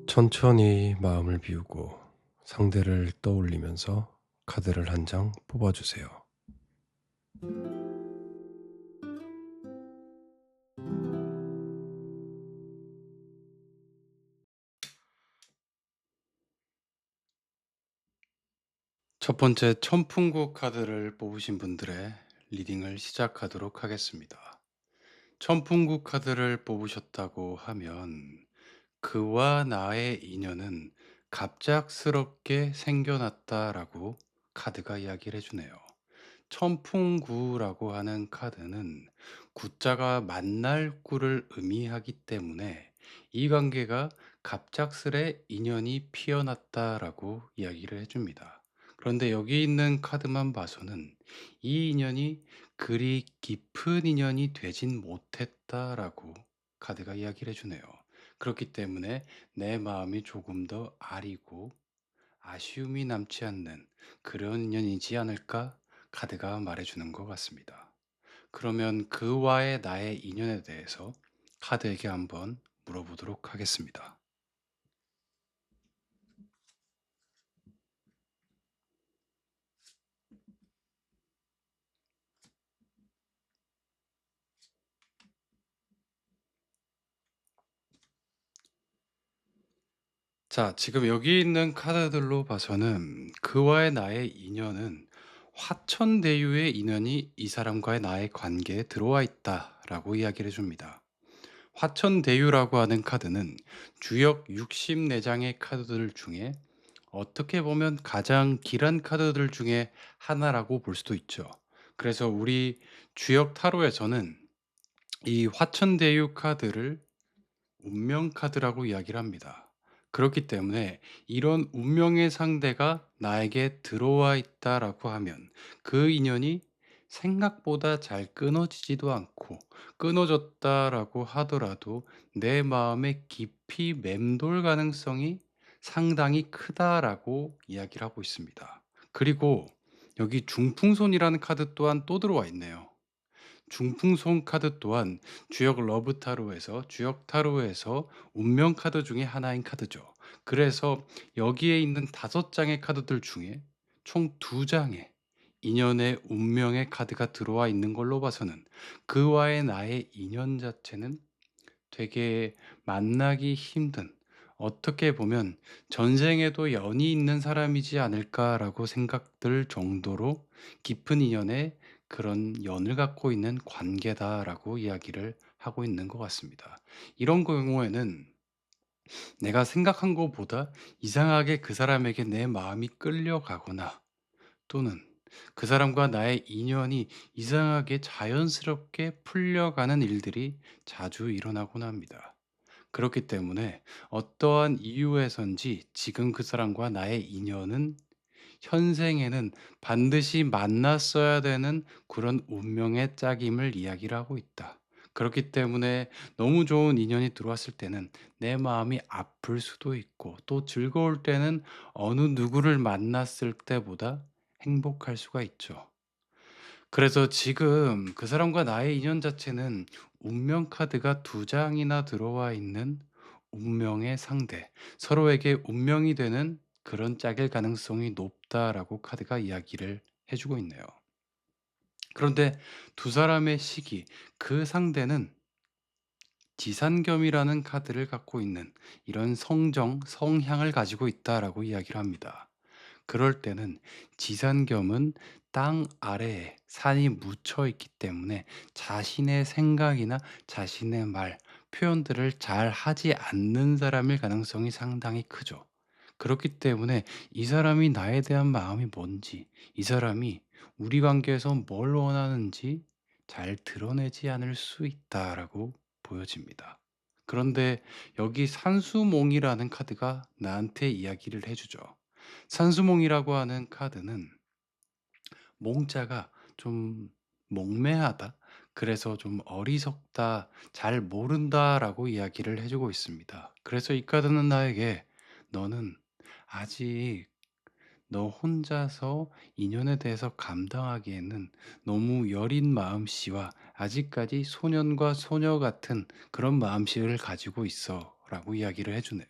천천히 마음을 비우고 상대를 떠올리면서 카드를 한 장 뽑아주세요. 첫 번째 천풍구 카드를 뽑으신 분들의 리딩을 시작하도록 하겠습니다. 천풍구 카드를 뽑으셨다고 하면 그와 나의 인연은 갑작스럽게 생겨났다라고 카드가 이야기를 해주네요. 천풍구라고 하는 카드는 구자가 만날 구를 의미하기 때문에 이 관계가 갑작스레 인연이 피어났다라고 이야기를 해줍니다. 그런데 여기 있는 카드만 봐서는 이 인연이 그리 깊은 인연이 되진 못했다라고 카드가 이야기를 해주네요. 그렇기 때문에 내 마음이 조금 더 아리고 아쉬움이 남지 않는 그런 인연이지 않을까 카드가 말해주는 것 같습니다. 그러면 그와의 나의 인연에 대해서 카드에게 한번 물어보도록 하겠습니다. 자, 지금 여기 있는 카드들로 봐서는 그와의 나의 인연은 화천대유의 인연이 이 사람과의 나의 관계에 들어와 있다라고 이야기를 해줍니다. 화천대유라고 하는 카드는 주역 64장의 카드들 중에 어떻게 보면 가장 길한 카드들 중에 하나라고 볼 수도 있죠. 그래서 우리 주역 타로에서는 이 화천대유 카드를 운명 카드라고 이야기를 합니다. 그렇기 때문에 이런 운명의 상대가 나에게 들어와 있다라고 하면 그 인연이 생각보다 잘 끊어지지도 않고 끊어졌다라고 하더라도 내 마음에 깊이 맴돌 가능성이 상당히 크다라고 이야기를 하고 있습니다. 그리고 여기 중풍손이라는 카드 또한 또 들어와 있네요. 중풍손 카드 또한 주역 타로에서 운명 카드 중에 하나인 카드죠. 그래서 여기에 있는 5장의 카드들 중에 총 2장의 인연의 운명의 카드가 들어와 있는 걸로 봐서는 그와의 나의 인연 자체는 되게 만나기 힘든, 어떻게 보면 전생에도 연이 있는 사람이지 않을까라고 생각들 정도로 깊은 인연의 그런 연을 갖고 있는 관계다라고 이야기를 하고 있는 것 같습니다. 이런 경우에는 내가 생각한 것보다 이상하게 그 사람에게 내 마음이 끌려가거나 또는 그 사람과 나의 인연이 이상하게 자연스럽게 풀려가는 일들이 자주 일어나곤 합니다. 그렇기 때문에 어떠한 이유에선지 지금 그 사람과 나의 인연은 현생에는 반드시 만났어야 되는 그런 운명의 짝임을 이야기를 하고 있다. 그렇기 때문에 너무 좋은 인연이 들어왔을 때는 내 마음이 아플 수도 있고 또 즐거울 때는 어느 누구를 만났을 때보다 행복할 수가 있죠. 그래서 지금 그 사람과 나의 인연 자체는 운명 카드가 2장이나 들어와 있는 운명의 상대, 서로에게 운명이 되는 그런 짝일 가능성이 높다라고 카드가 이야기를 해주고 있네요. 그런데 두 사람의 시기, 그 상대는 지산겸이라는 카드를 갖고 있는 이런 성향을 가지고 있다라고 이야기를 합니다. 그럴 때는 지산겸은 땅 아래에 산이 묻혀 있기 때문에 자신의 생각이나 자신의 말, 표현들을 잘 하지 않는 사람일 가능성이 상당히 크죠. 그렇기 때문에 이 사람이 나에 대한 마음이 뭔지, 이 사람이 우리 관계에서 뭘 원하는지 잘 드러내지 않을 수 있다라고 보여집니다. 그런데 여기 산수몽이라는 카드가 나한테 이야기를 해주죠. 산수몽이라고 하는 카드는 몽자가 좀 몽매하다. 그래서 좀 어리석다, 잘 모른다라고 이야기를 해주고 있습니다. 그래서 이 카드는 나에게 너는 아직 너 혼자서 인연에 대해서 감당하기에는 너무 여린 마음씨와 아직까지 소년과 소녀 같은 그런 마음씨를 가지고 있어. 라고 이야기를 해주네요.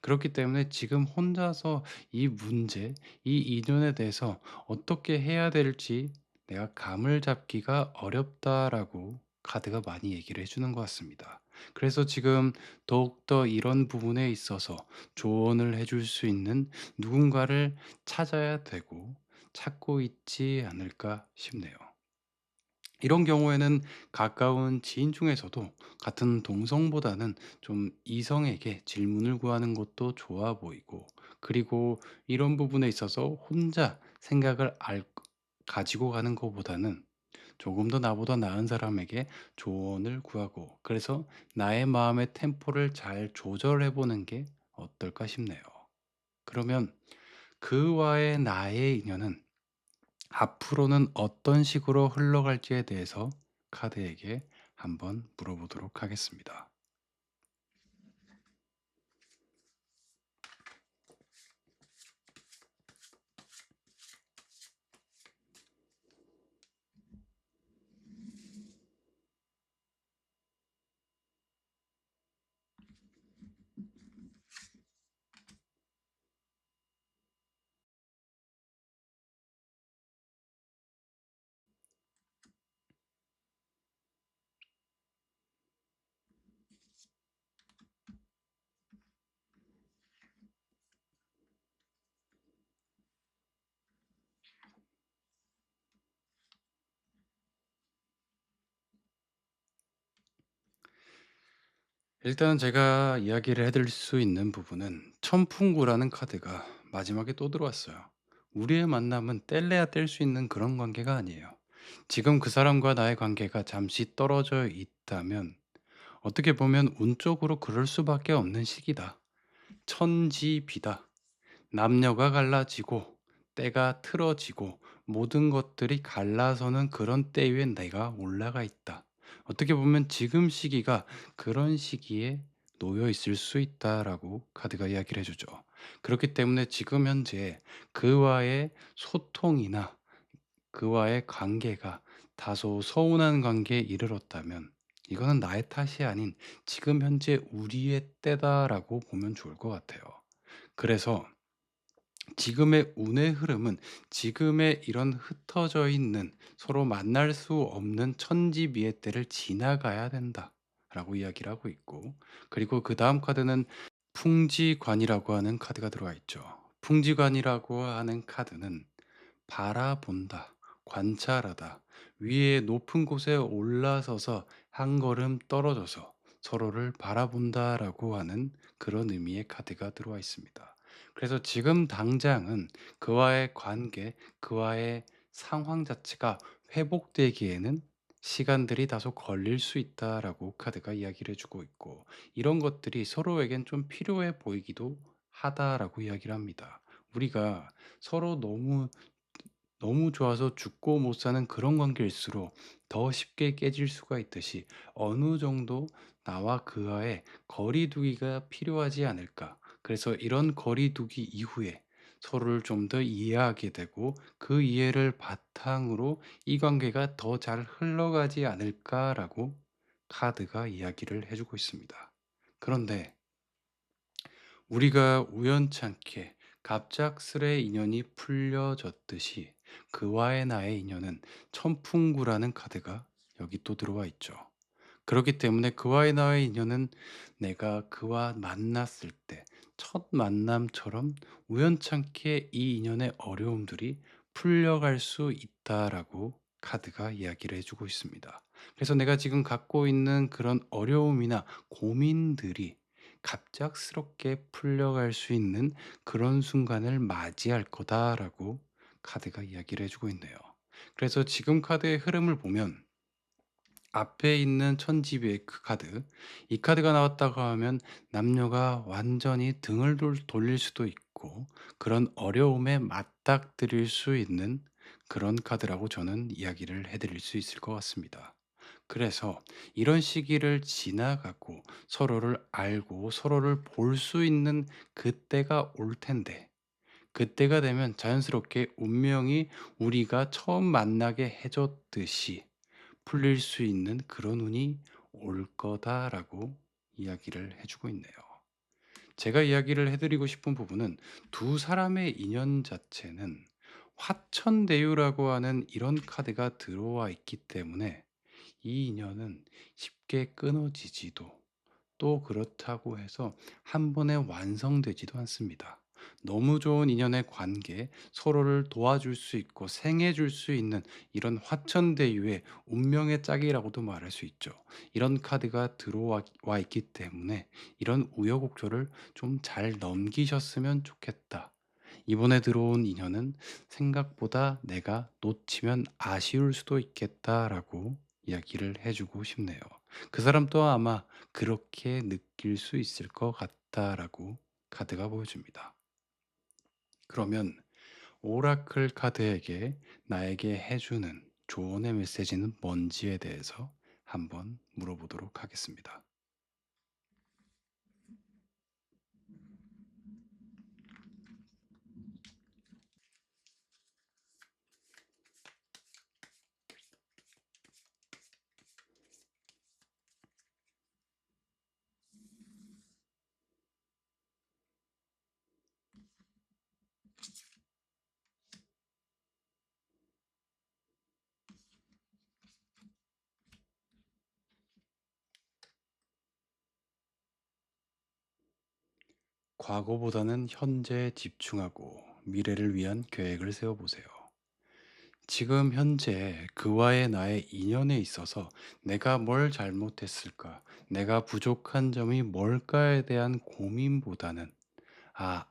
그렇기 때문에 지금 혼자서 이 문제, 이 인연에 대해서 어떻게 해야 될지 내가 감을 잡기가 어렵다라고 카드가 많이 얘기를 해주는 것 같습니다. 그래서 지금 더욱더 이런 부분에 있어서 조언을 해줄 수 있는 누군가를 찾아야 되고 찾고 있지 않을까 싶네요. 이런 경우에는 가까운 지인 중에서도 같은 동성보다는 좀 이성에게 질문을 구하는 것도 좋아 보이고, 그리고 이런 부분에 있어서 혼자 생각을 가지고 가는 것보다는 조금 더 나보다 나은 사람에게 조언을 구하고, 그래서 나의 마음의 템포를 잘 조절해 보는 게 어떨까 싶네요. 그러면 그와의 나의 인연은 앞으로는 어떤 식으로 흘러갈지에 대해서 카드에게 한번 물어보도록 하겠습니다. 일단 제가 이야기를 해드릴 수 있는 부분은 천풍구라는 카드가 마지막에 또 들어왔어요. 우리의 만남은 뗄래야 뗄 수 있는 그런 관계가 아니에요. 지금 그 사람과 나의 관계가 잠시 떨어져 있다면 어떻게 보면 운적으로 그럴 수밖에 없는 시기다. 천지비다. 남녀가 갈라지고 때가 틀어지고 모든 것들이 갈라서는 그런 때 위에 내가 올라가 있다. 어떻게 보면 지금 시기가 그런 시기에 놓여 있을 수 있다라고 카드가 이야기를 해주죠. 그렇기 때문에 지금 현재 그와의 소통이나 그와의 관계가 다소 서운한 관계에 이르렀다면 이거는 나의 탓이 아닌 지금 현재 우리의 때다라고 보면 좋을 것 같아요. 그래서 지금의 운의 흐름은 지금의 이런 흩어져 있는 서로 만날 수 없는 천지비의 때를 지나가야 된다라고 이야기를 하고 있고, 그리고 그 다음 카드는 풍지관이라고 하는 카드가 들어와 있죠. 풍지관이라고 하는 카드는 바라본다, 관찰하다, 위에 높은 곳에 올라서서 한 걸음 떨어져서 서로를 바라본다라고 하는 그런 의미의 카드가 들어와 있습니다. 그래서 지금 당장은 그와의 관계, 그와의 상황 자체가 회복되기에는 시간들이 다소 걸릴 수 있다라고 카드가 이야기를 해주고 있고, 이런 것들이 서로에겐 좀 필요해 보이기도 하다라고 이야기를 합니다. 우리가 서로 너무 좋아서 죽고 못 사는 그런 관계일수록 더 쉽게 깨질 수가 있듯이 어느 정도 나와 그와의 거리 두기가 필요하지 않을까. 그래서 이런 거리 두기 이후에 서로를 좀 더 이해하게 되고 그 이해를 바탕으로 이 관계가 더 잘 흘러가지 않을까라고 카드가 이야기를 해주고 있습니다. 그런데 우리가 우연찮게 갑작스레 인연이 풀려졌듯이 그와의 나의 인연은 천풍구라는 카드가 여기 또 들어와 있죠. 그렇기 때문에 그와의 나의 인연은 내가 그와 만났을 때 첫 만남처럼 우연찮게 이 인연의 어려움들이 풀려갈 수 있다라고 카드가 이야기를 해주고 있습니다. 그래서 내가 지금 갖고 있는 그런 어려움이나 고민들이 갑작스럽게 풀려갈 수 있는 그런 순간을 맞이할 거다라고 카드가 이야기를 해주고 있네요. 그래서 지금 카드의 흐름을 보면 앞에 있는 천지배의 그 카드, 이 카드가 나왔다고 하면 남녀가 완전히 등을 돌릴 수도 있고 그런 어려움에 맞닥뜨릴 수 있는 그런 카드라고 저는 이야기를 해드릴 수 있을 것 같습니다. 그래서 이런 시기를 지나가고 서로를 알고 서로를 볼 수 있는 그때가 올 텐데, 그때가 되면 자연스럽게 운명이 우리가 처음 만나게 해 줬듯이 풀릴 수 있는 그런 운이 올 거다라고 이야기를 해 주고 있네요. 제가 이야기를 해 드리고 싶은 부분은 두 사람의 인연 자체는 화천대유라고 하는 이런 카드가 들어와 있기 때문에 이 인연은 쉽게 끊어지지도, 또 그렇다고 해서 한 번에 완성되지도 않습니다. 너무 좋은 인연의 관계, 서로를 도와줄 수 있고 생해줄 수 있는 이런 화천대유의 운명의 짝이라고도 말할 수 있죠. 이런 카드가 들어와 와 있기 때문에 이런 우여곡절을 좀 잘 넘기셨으면 좋겠다. 이번에 들어온 인연은 생각보다 내가 놓치면 아쉬울 수도 있겠다라고 이야기를 해주고 싶네요. 그 사람도 아마 그렇게 느낄 수 있을 것 같다라고 카드가 보여줍니다. 그러면 오라클 카드에게 나에게 해주는 조언의 메시지는 뭔지에 대해서 한번 물어보도록 하겠습니다. 과거보다는 현재에 집중하고 미래를 위한 계획을 세워보세요. 지금 현재 그와의 나의 인연에 있어서 내가 뭘 잘못했을까? 내가 부족한 점이 뭘까에 대한 고민보다는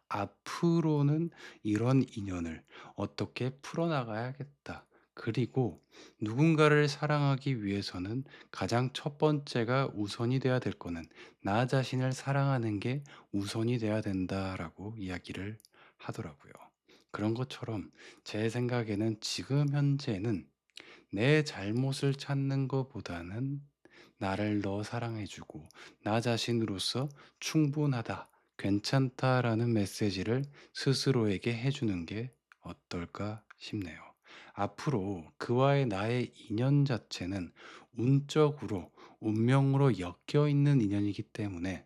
앞으로는 이런 인연을 어떻게 풀어나가야겠다. 그리고 누군가를 사랑하기 위해서는 가장 첫 번째가 우선이 돼야 될 거는 나 자신을 사랑하는 게 우선이 돼야 된다라고 이야기를 하더라고요. 그런 것처럼 제 생각에는 지금 현재는 내 잘못을 찾는 것보다는 나를 더 사랑해주고 나 자신으로서 충분하다, 괜찮다라는 메시지를 스스로에게 해주는 게 어떨까 싶네요. 앞으로 그와의 나의 인연 자체는 운적으로, 운명으로 엮여 있는 인연이기 때문에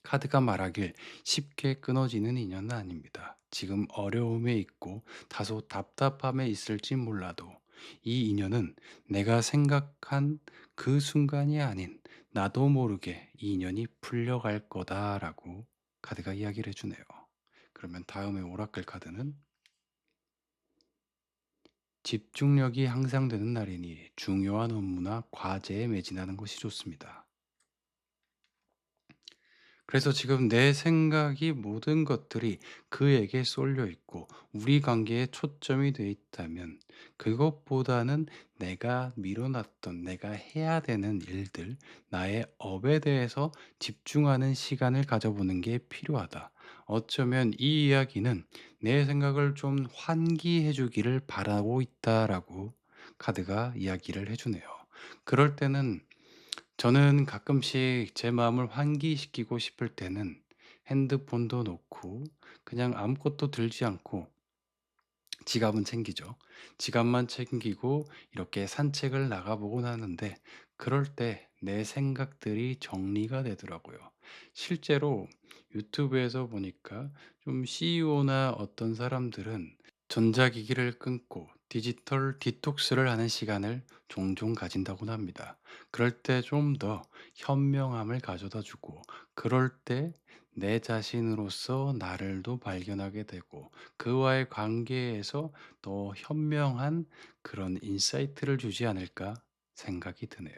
카드가 말하길 쉽게 끊어지는 인연은 아닙니다. 지금 어려움에 있고 다소 답답함에 있을지 몰라도 이 인연은 내가 생각한 그 순간이 아닌 나도 모르게 이 인연이 풀려갈 거다라고 카드가 이야기를 해주네요. 그러면 다음에 오라클 카드는 집중력이 향상되는 날이니 중요한 업무나 과제에 매진하는 것이 좋습니다. 그래서 지금 내 생각이 모든 것들이 그에게 쏠려 있고 우리 관계에 초점이 돼 있다면 그것보다는 내가 미뤄놨던 내가 해야 되는 일들, 나의 업에 대해서 집중하는 시간을 가져보는 게 필요하다. 어쩌면 이 이야기는 내 생각을 좀 환기해 주기를 바라고 있다라고 카드가 이야기를 해주네요. 그럴 때는 저는 가끔씩 제 마음을 환기시키고 싶을 때는 핸드폰도 놓고 그냥 아무것도 들지 않고 지갑은 챙기죠. 지갑만 챙기고 이렇게 산책을 나가보곤 하는데 그럴 때 내 생각들이 정리가 되더라고요. 실제로 유튜브에서 보니까 좀 CEO나 어떤 사람들은 전자기기를 끊고 디지털 디톡스를 하는 시간을 종종 가진다곤 합니다. 그럴 때 좀 더 현명함을 가져다 주고 그럴 때 내 자신으로서 나를 더 발견하게 되고 그와의 관계에서 더 현명한 그런 인사이트를 주지 않을까 생각이 드네요.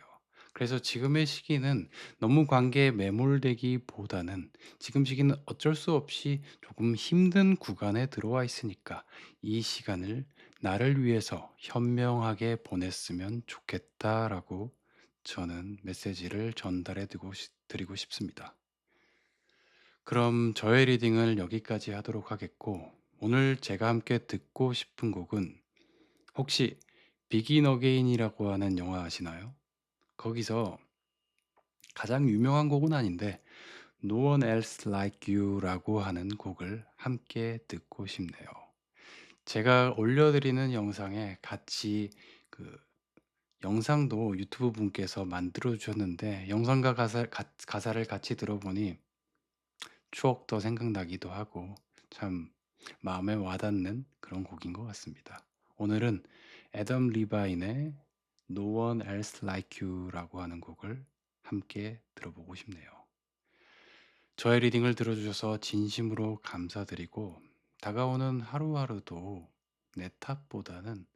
그래서 지금의 시기는 너무 관계에 매몰되기보다는 지금 시기는 어쩔 수 없이 조금 힘든 구간에 들어와 있으니까 이 시간을 나를 위해서 현명하게 보냈으면 좋겠다라고 저는 메시지를 전달해 드리고 싶습니다. 그럼 저의 리딩을 여기까지 하도록 하겠고, 오늘 제가 함께 듣고 싶은 곡은 혹시 비긴 어게인이라고 하는 영화 아시나요? 거기서 가장 유명한 곡은 아닌데 No One Else Like You라고 하는 곡을 함께 듣고 싶네요. 제가 올려드리는 영상에 같이 그 영상도 유튜브 분께서 만들어 주셨는데 영상과 가사를 같이 들어보니 추억도 생각나기도 하고 참 마음에 와닿는 그런 곡인 것 같습니다. 오늘은 애덤 리바인의 No One Else Like You라고 하는 곡을 함께 들어보고 싶네요. 저의 리딩을 들어주셔서 진심으로 감사드리고 다가오는 하루하루도 내 탓보다는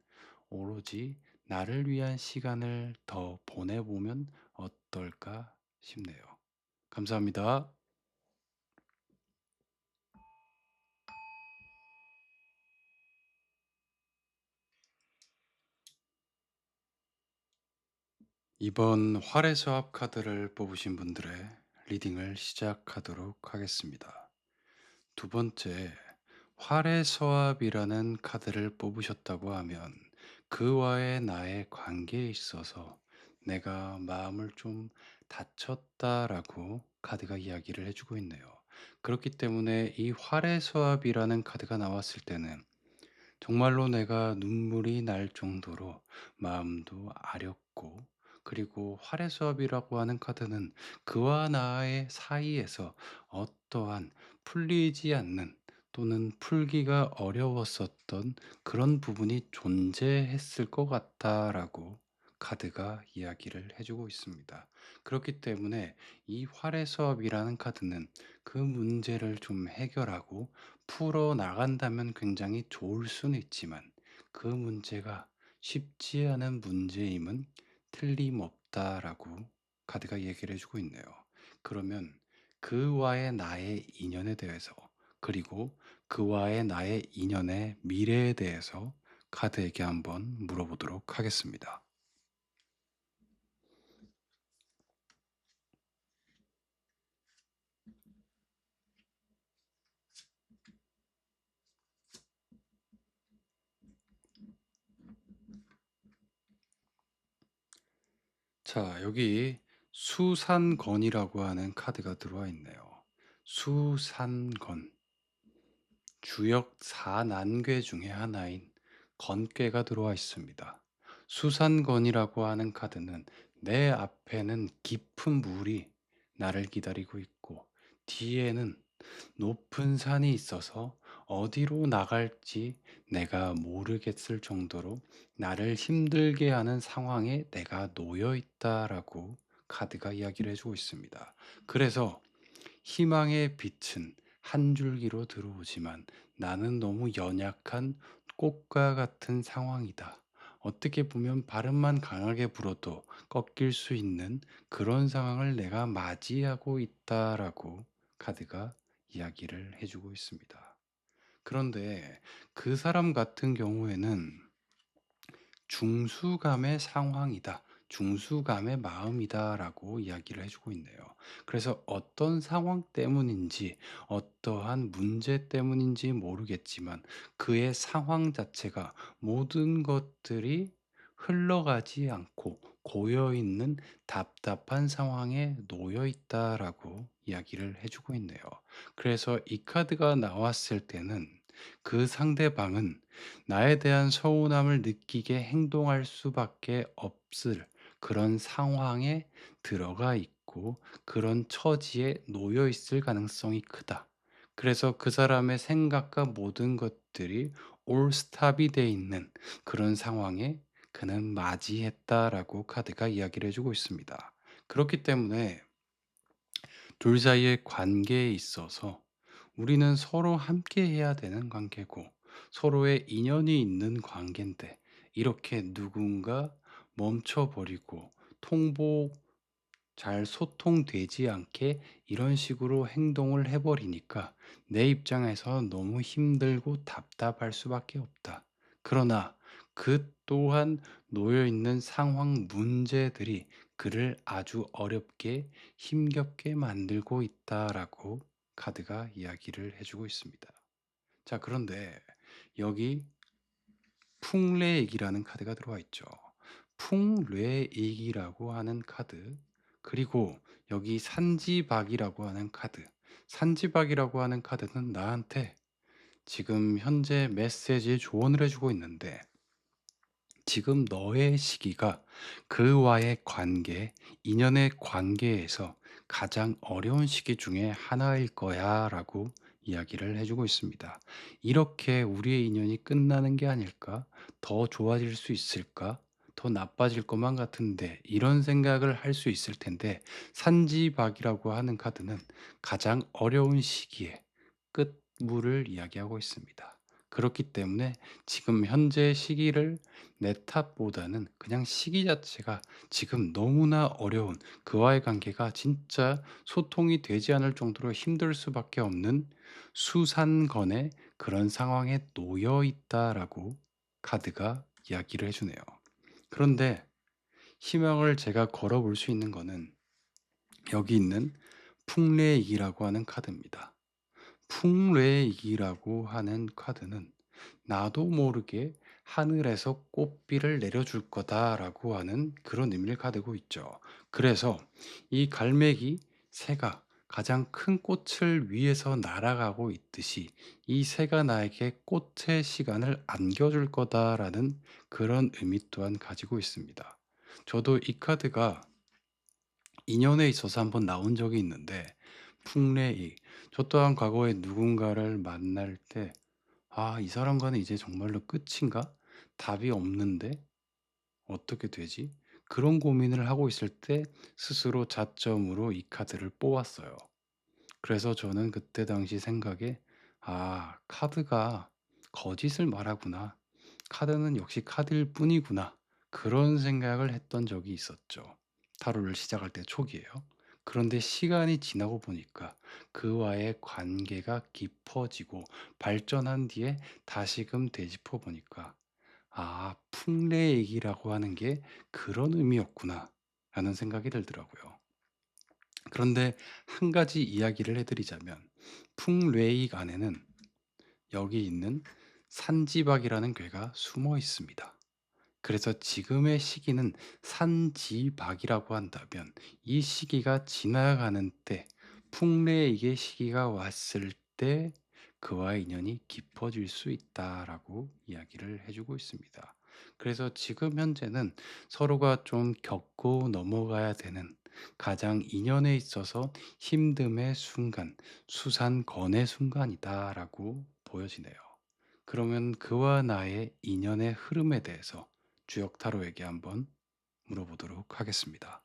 오로지 나를 위한 시간을 더 보내보면 어떨까 싶네요. 감사합니다. 이번 활의 수합 카드를 뽑으신 분들의 리딩을 시작하도록 하겠습니다. 두 번째, 활의 서합이라는 카드를 뽑으셨다고 하면 그와의 나의 관계에 있어서 내가 마음을 좀 다쳤다라고 카드가 이야기를 해주고 있네요. 그렇기 때문에 이 활의 서합이라는 카드가 나왔을 때는 정말로 내가 눈물이 날 정도로 마음도 아렸고, 그리고 활의 수업이라고 하는 카드는 그와 나의 사이에서 어떠한 풀리지 않는 또는 풀기가 어려웠었던 그런 부분이 존재했을 것 같다라고 카드가 이야기를 해주고 있습니다. 그렇기 때문에 이 활의 수업이라는 카드는 그 문제를 좀 해결하고 풀어 나간다면 굉장히 좋을 수는 있지만 그 문제가 쉽지 않은 문제임은 틀림없다라고 카드가 얘기를 해주고 있네요. 그러면 그와의 나의 인연에 대해서 그리고 그와의 나의 인연의 미래에 대해서 카드에게 한번 물어보도록 하겠습니다. 자, 여기 수산건이라고 하는 카드가 들어와 있네요. 수산건. 주역 사난괴 중에 하나인 건괴가 들어와 있습니다. 수산건이라고 하는 카드는 내 앞에는 깊은 물이 나를 기다리고 있고 뒤에는 높은 산이 있어서 어디로 나갈지 내가 모르겠을 정도로 나를 힘들게 하는 상황에 내가 놓여 있다라고 카드가 이야기를 해주고 있습니다. 그래서 희망의 빛은 한 줄기로 들어오지만 나는 너무 연약한 꽃과 같은 상황이다. 어떻게 보면 바람만 강하게 불어도 꺾일 수 있는 그런 상황을 내가 맞이하고 있다라고 카드가 이야기를 해주고 있습니다. 그런데 그 사람 같은 경우에는 중수감의 상황이다. 중수감의 마음이다라고 이야기를 해주고 있네요. 그래서 어떤 상황 때문인지, 어떠한 문제 때문인지 모르겠지만 그의 상황 자체가 모든 것들이 흘러가지 않고 고여 있는 답답한 상황에 놓여 있다라고 이야기를 해주고 있네요. 그래서 이 카드가 나왔을 때는 그 상대방은 나에 대한 서운함을 느끼게 행동할 수밖에 없을 그런 상황에 들어가 있고 그런 처지에 놓여 있을 가능성이 크다. 그래서 그 사람의 생각과 모든 것들이 올 스탑이 돼 있는 그런 상황에 그는 맞이했다라고 카드가 이야기를 해주고 있습니다. 그렇기 때문에 둘 사이의 관계에 있어서 우리는 서로 함께 해야 되는 관계고 서로의 인연이 있는 관계인데 이렇게 누군가 멈춰버리고 통보 잘 소통되지 않게 이런 식으로 행동을 해버리니까 내 입장에서 너무 힘들고 답답할 수밖에 없다. 그러나 그 또한 놓여 있는 상황 문제들이 그를 아주 어렵게 힘겹게 만들고 있다라고 카드가 이야기를 해주고 있습니다. 자, 그런데 여기 풍래액이라는 카드가 들어와 있죠. 풍래액이라고 하는 카드. 그리고 여기 산지박이라고 하는 카드. 산지박이라고 하는 카드는 나한테 지금 현재 메시지 조언을 해주고 있는데 지금 너의 시기가 그와의 관계, 인연의 관계에서 가장 어려운 시기 중에 하나일 거야 라고 이야기를 해주고 있습니다. 이렇게 우리의 인연이 끝나는 게 아닐까? 더 좋아질 수 있을까? 더 나빠질 것만 같은데 이런 생각을 할 수 있을 텐데 산지박이라고 하는 카드는 가장 어려운 시기에 끝물을 이야기하고 있습니다. 그렇기 때문에 지금 현재 시기를 내 탓보다는 그냥 시기 자체가 지금 너무나 어려운 그와의 관계가 진짜 소통이 되지 않을 정도로 힘들 수밖에 없는 수산건의 그런 상황에 놓여 있다라고 카드가 이야기를 해주네요. 그런데 희망을 제가 걸어볼 수 있는 거는 여기 있는 풍래이기라고 하는 카드입니다. 풍뢰이기라고 하는 카드는 나도 모르게 하늘에서 꽃비를 내려줄 거다라고 하는 그런 의미를 가지고 있죠. 그래서 이 갈매기 새가 가장 큰 꽃을 위해서 날아가고 있듯이 이 새가 나에게 꽃의 시간을 안겨줄 거다라는 그런 의미 또한 가지고 있습니다. 저도 이 카드가 인연에 있어서 한번 나온 적이 있는데 풍래이 저 또한 과거에 누군가를 만날 때 '아 이 사람과는 이제 정말로 끝인가? 답이 없는데 어떻게 되지?' 그런 고민을 하고 있을 때 스스로 자점으로 이 카드를 뽑았어요. 그래서 저는 그때 당시 생각에 '아 카드가 거짓을 말하구나. 카드는 역시 카드일 뿐이구나.' 그런 생각을 했던 적이 있었죠. 타로를 시작할 때 초기에요. 그런데 시간이 지나고 보니까 그와의 관계가 깊어지고 발전한 뒤에 다시금 되짚어 보니까 '아 풍래얘기라고 하는 게 그런 의미였구나.'라는 생각이 들더라고요. 그런데 한 가지 이야기를 해 드리자면 풍뢰익 안에는 여기 있는 산지박이라는 괴가 숨어 있습니다. 그래서 지금의 시기는 산지박이라고 한다면 이 시기가 지나가는 때 풍래익의 시기가 왔을 때 그와의 인연이 깊어질 수 있다라고 이야기를 해 주고 있습니다. 그래서 지금 현재는 서로가 좀 겪고 넘어가야 되는 가장 인연에 있어서 힘듦의 순간, 수산건의 순간이다라고 보여지네요. 그러면 그와 나의 인연의 흐름에 대해서 주역 타로에게 한번 물어보도록 하겠습니다.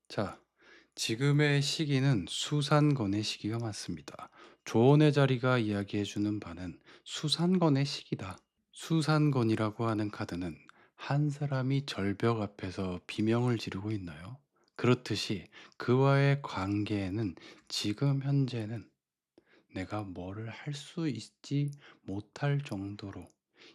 자, 지금의 시기는 수산건의 시기가 맞습니다. 조언의 자리가 이야기해주는 바는 수산건의 시기다. 수산건이라고 하는 카드는 한 사람이 절벽 앞에서 비명을 지르고 있나요? 그렇듯이 그와의 관계에는 지금 현재는 내가 뭐를 할 수 있지 못할 정도로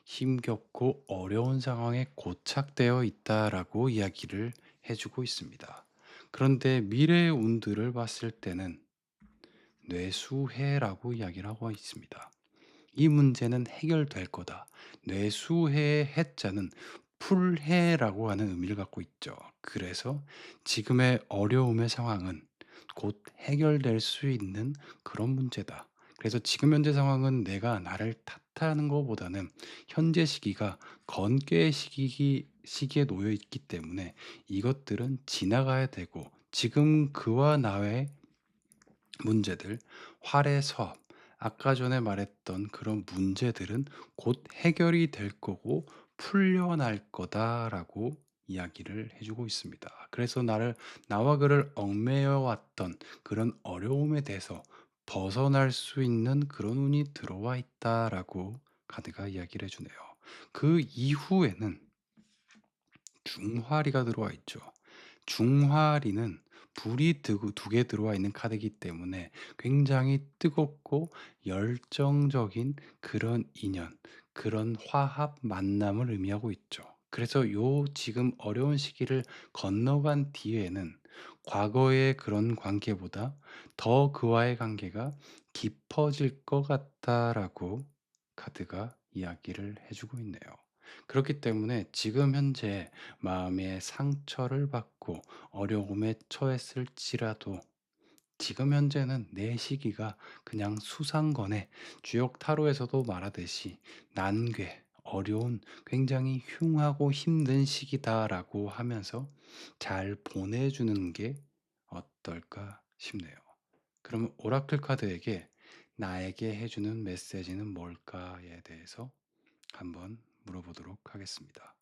힘겹고 어려운 상황에 고착되어 있다라고 이야기를 해주고 있습니다. 그런데 미래의 운들을 봤을 때는 뇌수해라고 이야기를 하고 있습니다. 이 문제는 해결될 거다. 뇌수해의 해자는 풀해라고 하는 의미를 갖고 있죠. 그래서 지금의 어려움의 상황은 곧 해결될 수 있는 그런 문제다. 그래서 지금 현재 상황은 내가 나를 탓하는 것보다는 현재 시기가 건괴의 시기에 놓여 있기 때문에 이것들은 지나가야 되고 지금 그와 나의 문제들, 활의 서합, 아까 전에 말했던 그런 문제들은 곧 해결이 될 거고 풀려날 거다라고 이야기를 해주고 있습니다. 그래서 나와 그를 얽매여 왔던 그런 어려움에 대해서 벗어날 수 있는 그런 운이 들어와 있다라고 카드가 이야기를 해 주네요. 그 이후에는 중화리가 들어와 있죠. 중화리는 불이 두 개 들어와 있는 카드이기 때문에 굉장히 뜨겁고 열정적인 그런 인연, 그런 화합 만남을 의미하고 있죠. 그래서 요 지금 어려운 시기를 건너간 뒤에는 과거의 그런 관계보다 더 그와의 관계가 깊어질 것 같다라고 카드가 이야기를 해주고 있네요. 그렇기 때문에 지금 현재 마음의 상처를 받고 어려움에 처했을지라도 지금 현재는 내 시기가 그냥 수상건에 주역 타로에서도 말하듯이 난괴, 어려운, 굉장히 흉하고 힘든 시기다라고 하면서 잘 보내주는 게 어떨까 싶네요. 그러면 오라클 카드에게 나에게 해주는 메시지는 뭘까에 대해서 한번 물어보도록 하겠습니다.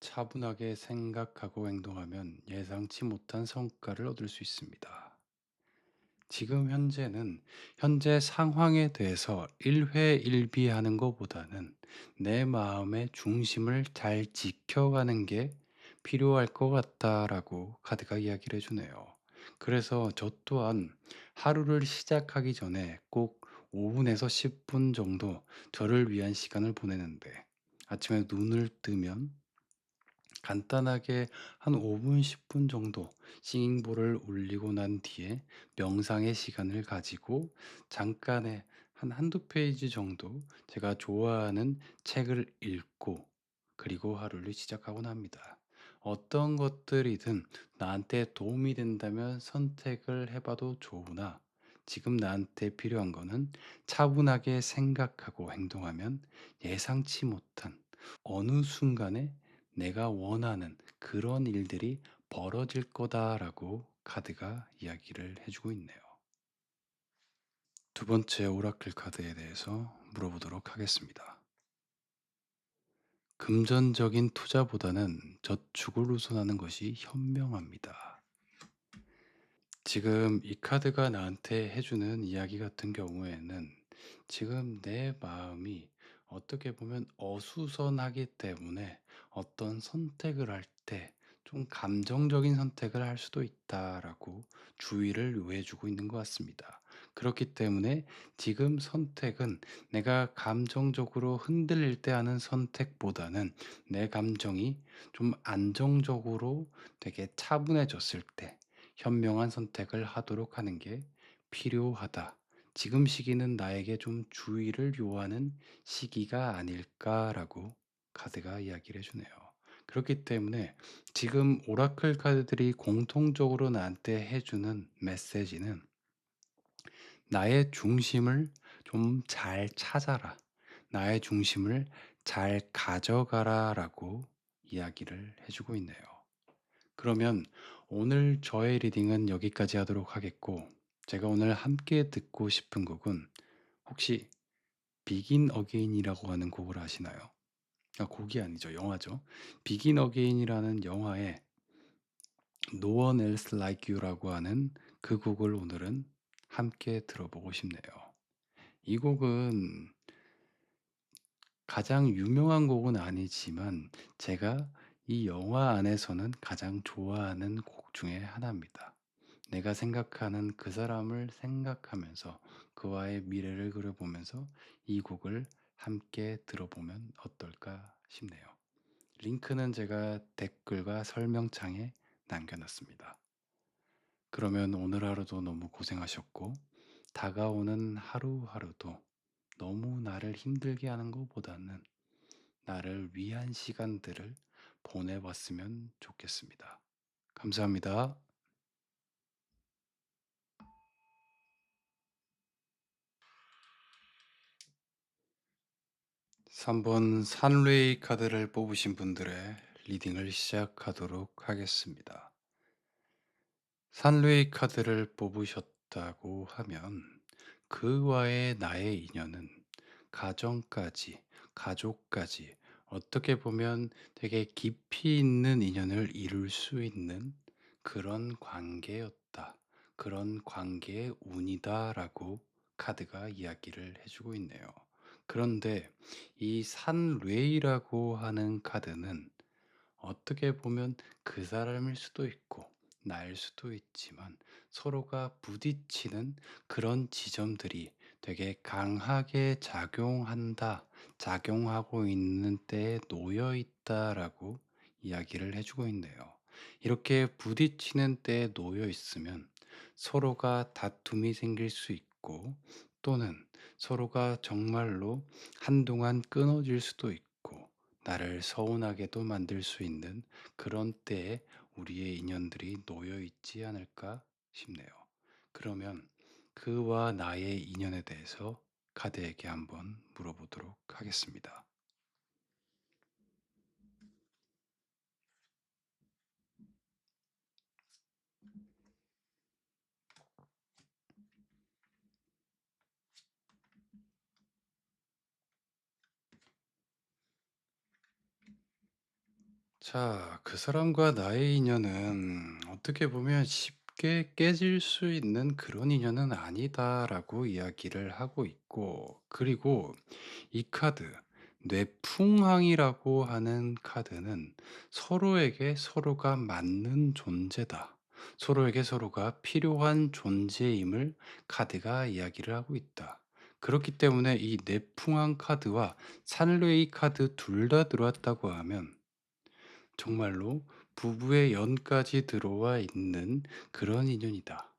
차분하게 생각하고 행동하면 예상치 못한 성과를 얻을 수 있습니다. 지금 현재는 현재 상황에 대해서 일회일비하는 것보다는 내 마음의 중심을 잘 지켜가는 게 필요할 것 같다라고 카드가 이야기를 해주네요. 그래서 저 또한 하루를 시작하기 전에 꼭 5분에서 10분 정도 저를 위한 시간을 보내는데 아침에 눈을 뜨면 간단하게 한 5분, 10분 정도 싱잉볼을 올리고 난 뒤에 명상의 시간을 가지고 잠깐의 한 한두 페이지 정도 제가 좋아하는 책을 읽고 그리고 하루를 시작하곤 합니다. 어떤 것들이든 나한테 도움이 된다면 선택을 해봐도 좋으나 지금 나한테 필요한 거는 차분하게 생각하고 행동하면 예상치 못한 어느 순간에 내가 원하는 그런 일들이 벌어질 거다라고 카드가 이야기를 해주고 있네요. 두 번째 오라클 카드에 대해서 물어보도록 하겠습니다. 금전적인 투자보다는 저축을 우선하는 것이 현명합니다. 지금 이 카드가 나한테 해주는 이야기 같은 경우에는 지금 내 마음이 어떻게 보면 어수선하기 때문에 어떤 선택을 할 때 좀 감정적인 선택을 할 수도 있다라고 주의를 요해주고 있는 것 같습니다. 그렇기 때문에 지금 선택은 내가 감정적으로 흔들릴 때 하는 선택보다는 내 감정이 좀 안정적으로 되게 차분해졌을 때 현명한 선택을 하도록 하는 게 필요하다. 지금 시기는 나에게 좀 주의를 요하는 시기가 아닐까라고 카드가 이야기를 해주네요. 그렇기 때문에 지금 오라클 카드들이 공통적으로 나한테 해주는 메시지는 나의 중심을 좀 잘 찾아라. 나의 중심을 잘 가져가라 라고 이야기를 해주고 있네요. 그러면 오늘 저의 리딩은 여기까지 하도록 하겠고, 제가 오늘 함께 듣고 싶은 곡은 혹시 비긴 어게인이라고 하는 곡을 아시나요? 아, 곡이 아니죠. 영화죠. 비긴 어게인이라는 영화에 No One Else Like You라고 하는 그 곡을 오늘은 함께 들어보고 싶네요. 이 곡은 가장 유명한 곡은 아니지만 제가 이 영화 안에서는 가장 좋아하는 곡 중에 하나입니다. 내가 생각하는 그 사람을 생각하면서 그와의 미래를 그려보면서 이 곡을 함께 들어보면 어떨까 싶네요. 링크는 제가 댓글과 설명창에 남겨놨습니다. 그러면 오늘 하루도 너무 고생하셨고, 다가오는 하루하루도 너무 나를 힘들게 하는 것보다는 나를 위한 시간들을 보내봤으면 좋겠습니다. 감사합니다. 3번 산레이 카드를 뽑으신 분들의 리딩을 시작하도록 하겠습니다. 산레이 카드를 뽑으셨다고 하면 그와의 나의 인연은 가정까지, 가족까지 어떻게 보면 되게 깊이 있는 인연을 이룰 수 있는 그런 관계였다. 그런 관계의 운이다라고 카드가 이야기를 해주고 있네요. 그런데 이 산뢰이라고 하는 카드는 어떻게 보면 그 사람일 수도 있고 나일 수도 있지만 서로가 부딪히는 그런 지점들이 되게 강하게 작용한다, 작용하고 있는 때에 놓여 있다라고 이야기를 해주고 있네요. 이렇게 부딪히는 때에 놓여 있으면 서로가 다툼이 생길 수 있고 또는 서로가 정말로 한동안 끊어질 수도 있고 나를 서운하게도 만들 수 있는 그런 때에 우리의 인연들이 놓여 있지 않을까 싶네요. 그러면 그와 나의 인연에 대해서 카드에게 한번 물어보도록 하겠습니다. 자, 그 사람과 나의 인연은 어떻게 보면 쉽게 깨질 수 있는 그런 인연은 아니다라고 이야기를 하고 있고, 그리고 이 카드, 뇌풍항이라고 하는 카드는 서로에게 서로가 맞는 존재다. 서로에게 서로가 필요한 존재임을 카드가 이야기를 하고 있다. 그렇기 때문에 이 뇌풍항 카드와 산레이 카드 둘 다 들어왔다고 하면 정말로 부부의 연까지 들어와 있는 그런 인연이다.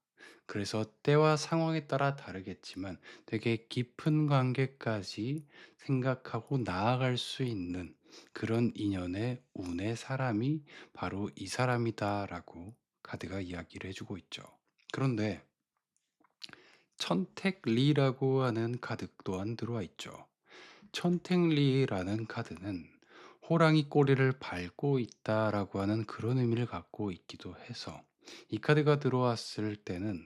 그래서 때와 상황에 따라 다르겠지만 되게 깊은 관계까지 생각하고 나아갈 수 있는 그런 인연의 운의 사람이 바로 이 사람이다라고 카드가 이야기를 해주고 있죠. 그런데 천택리라고 하는 카드 또한 들어와 있죠. 천택리라는 카드는 호랑이 꼬리를 밟고 있다라고 하는 그런 의미를 갖고 있기도 해서 이 카드가 들어왔을 때는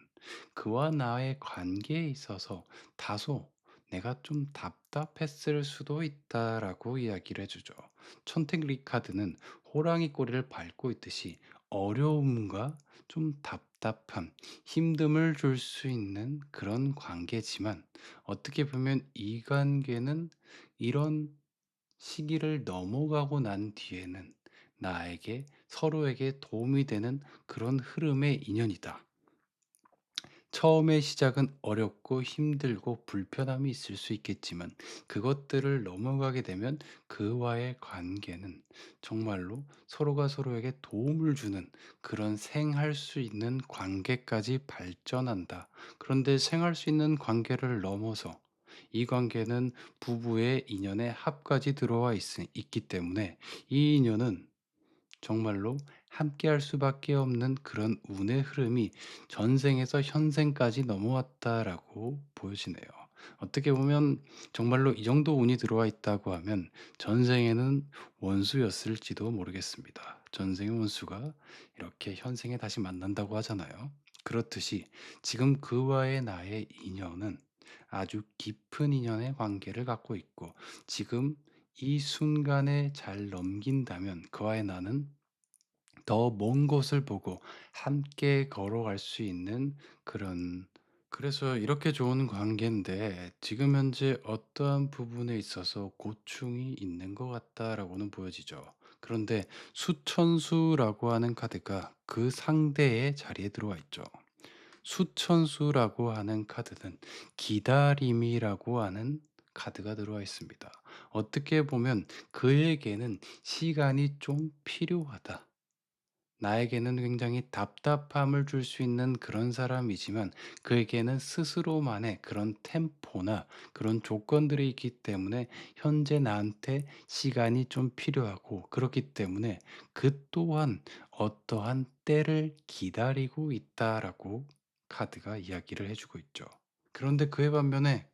그와 나의 관계에 있어서 다소 내가 좀 답답했을 수도 있다라고 이야기를 해주죠. 천택리 카드는 호랑이 꼬리를 밟고 있듯이 어려움과 좀 답답함, 힘듦을 줄 수 있는 그런 관계지만 어떻게 보면 이 관계는 이런 시기를 넘어가고 난 뒤에는 나에게 서로에게 도움이 되는 그런 흐름의 인연이다. 처음의 시작은 어렵고 힘들고 불편함이 있을 수 있겠지만 그것들을 넘어가게 되면 그와의 관계는 정말로 서로가 서로에게 도움을 주는 그런 생할 수 있는 관계까지 발전한다. 그런데 생할 수 있는 관계를 넘어서 이 관계는 부부의 인연의 합까지 들어와 있기 때문에 이 인연은 정말로 함께할 수밖에 없는 그런 운의 흐름이 전생에서 현생까지 넘어왔다라고 보여지네요. 어떻게 보면 정말로 이 정도 운이 들어와 있다고 하면 전생에는 원수였을지도 모르겠습니다. 전생의 원수가 이렇게 현생에 다시 만난다고 하잖아요. 그렇듯이 지금 그와의 나의 인연은 아주 깊은 인연의 관계를 갖고 있고 지금 이 순간에 잘 넘긴다면 그와의 나는 더 먼 곳을 보고 함께 걸어갈 수 있는 그런 그래서 이렇게 좋은 관계인데 지금 현재 어떠한 부분에 있어서 고충이 있는 것 같다라고는 보여지죠. 그런데 수천수라고 하는 카드가 그 상대의 자리에 들어와 있죠. 수천수라고 하는 카드는 기다림이라고 하는 카드가 들어와 있습니다. 어떻게 보면 그에게는 시간이 좀 필요하다. 나에게는 굉장히 답답함을 줄 수 있는 그런 사람이지만 그에게는 스스로만의 그런 템포나 그런 조건들이 있기 때문에 현재 나한테 시간이 좀 필요하고 그렇기 때문에 그 또한 어떠한 때를 기다리고 있다라고 카드가 이야기를 해주고 있죠. 그런데 그에 반면에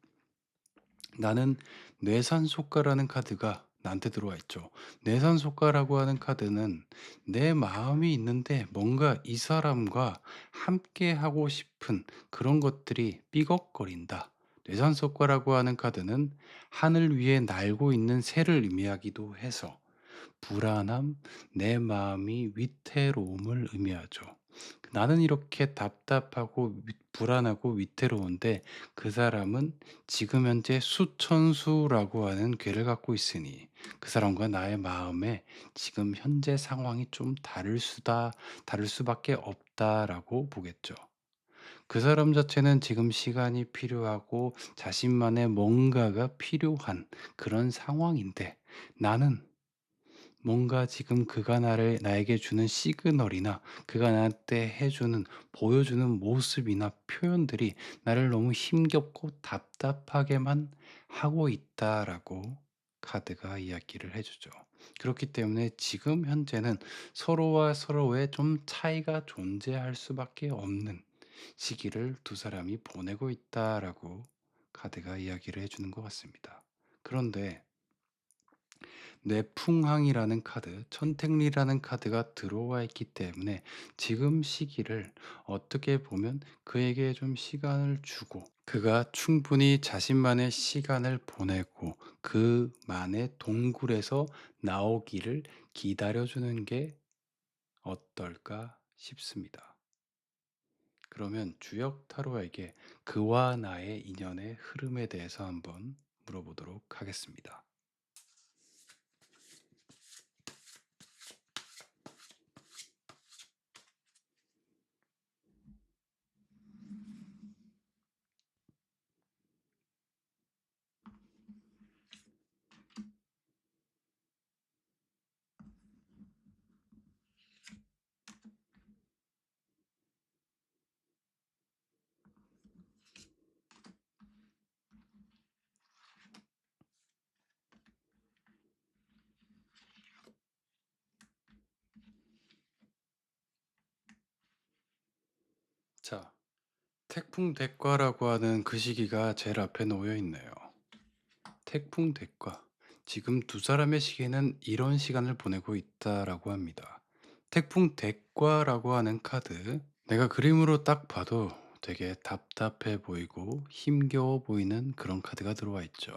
나는 뇌산속가라는 카드가 나한테 들어와 있죠. 뇌산속가라고 하는 카드는 내 마음이 있는데 뭔가 이 사람과 함께 하고 싶은 그런 것들이 삐걱거린다. 뇌산속가라고 하는 카드는 하늘 위에 날고 있는 새를 의미하기도 해서 불안함, 내 마음이 위태로움을 의미하죠. 나는 이렇게 답답하고 불안하고 위태로운데 그 사람은 지금 현재 수천수라고 하는 괴를 갖고 있으니 그 사람과 나의 마음에 지금 현재 상황이 좀 다를 수밖에 없다라고 보겠죠. 그 사람 자체는 지금 시간이 필요하고 자신만의 뭔가가 필요한 그런 상황인데 나는 뭔가 지금 그가 나에게 주는 시그널이나 그가 나한테 보여주는 모습이나 표현들이 나를 너무 힘겹고 답답하게만 하고 있다라고 카드가 이야기를 해주죠. 그렇기 때문에 지금 현재는 서로와 서로의 좀 차이가 존재할 수밖에 없는 시기를 두 사람이 보내고 있다라고 카드가 이야기를 해주는 것 같습니다. 그런데 뇌풍항이라는 카드, 천택리라는 카드가 들어와 있기 때문에 지금 시기를 어떻게 보면 그에게 좀 시간을 주고 그가 충분히 자신만의 시간을 보내고 그만의 동굴에서 나오기를 기다려주는 게 어떨까 싶습니다. 그러면 주역 타로에게 그와 나의 인연의 흐름에 대해서 한번 물어보도록 하겠습니다. 자, 태풍대과라고 하는 그 시기가 제일 앞에 놓여 있네요. 태풍대과. 지금 두 사람의 시기는 이런 시간을 보내고 있다라고 합니다. 태풍대과라고 하는 카드. 내가 그림으로 딱 봐도 되게 답답해 보이고 힘겨워 보이는 그런 카드가 들어와 있죠.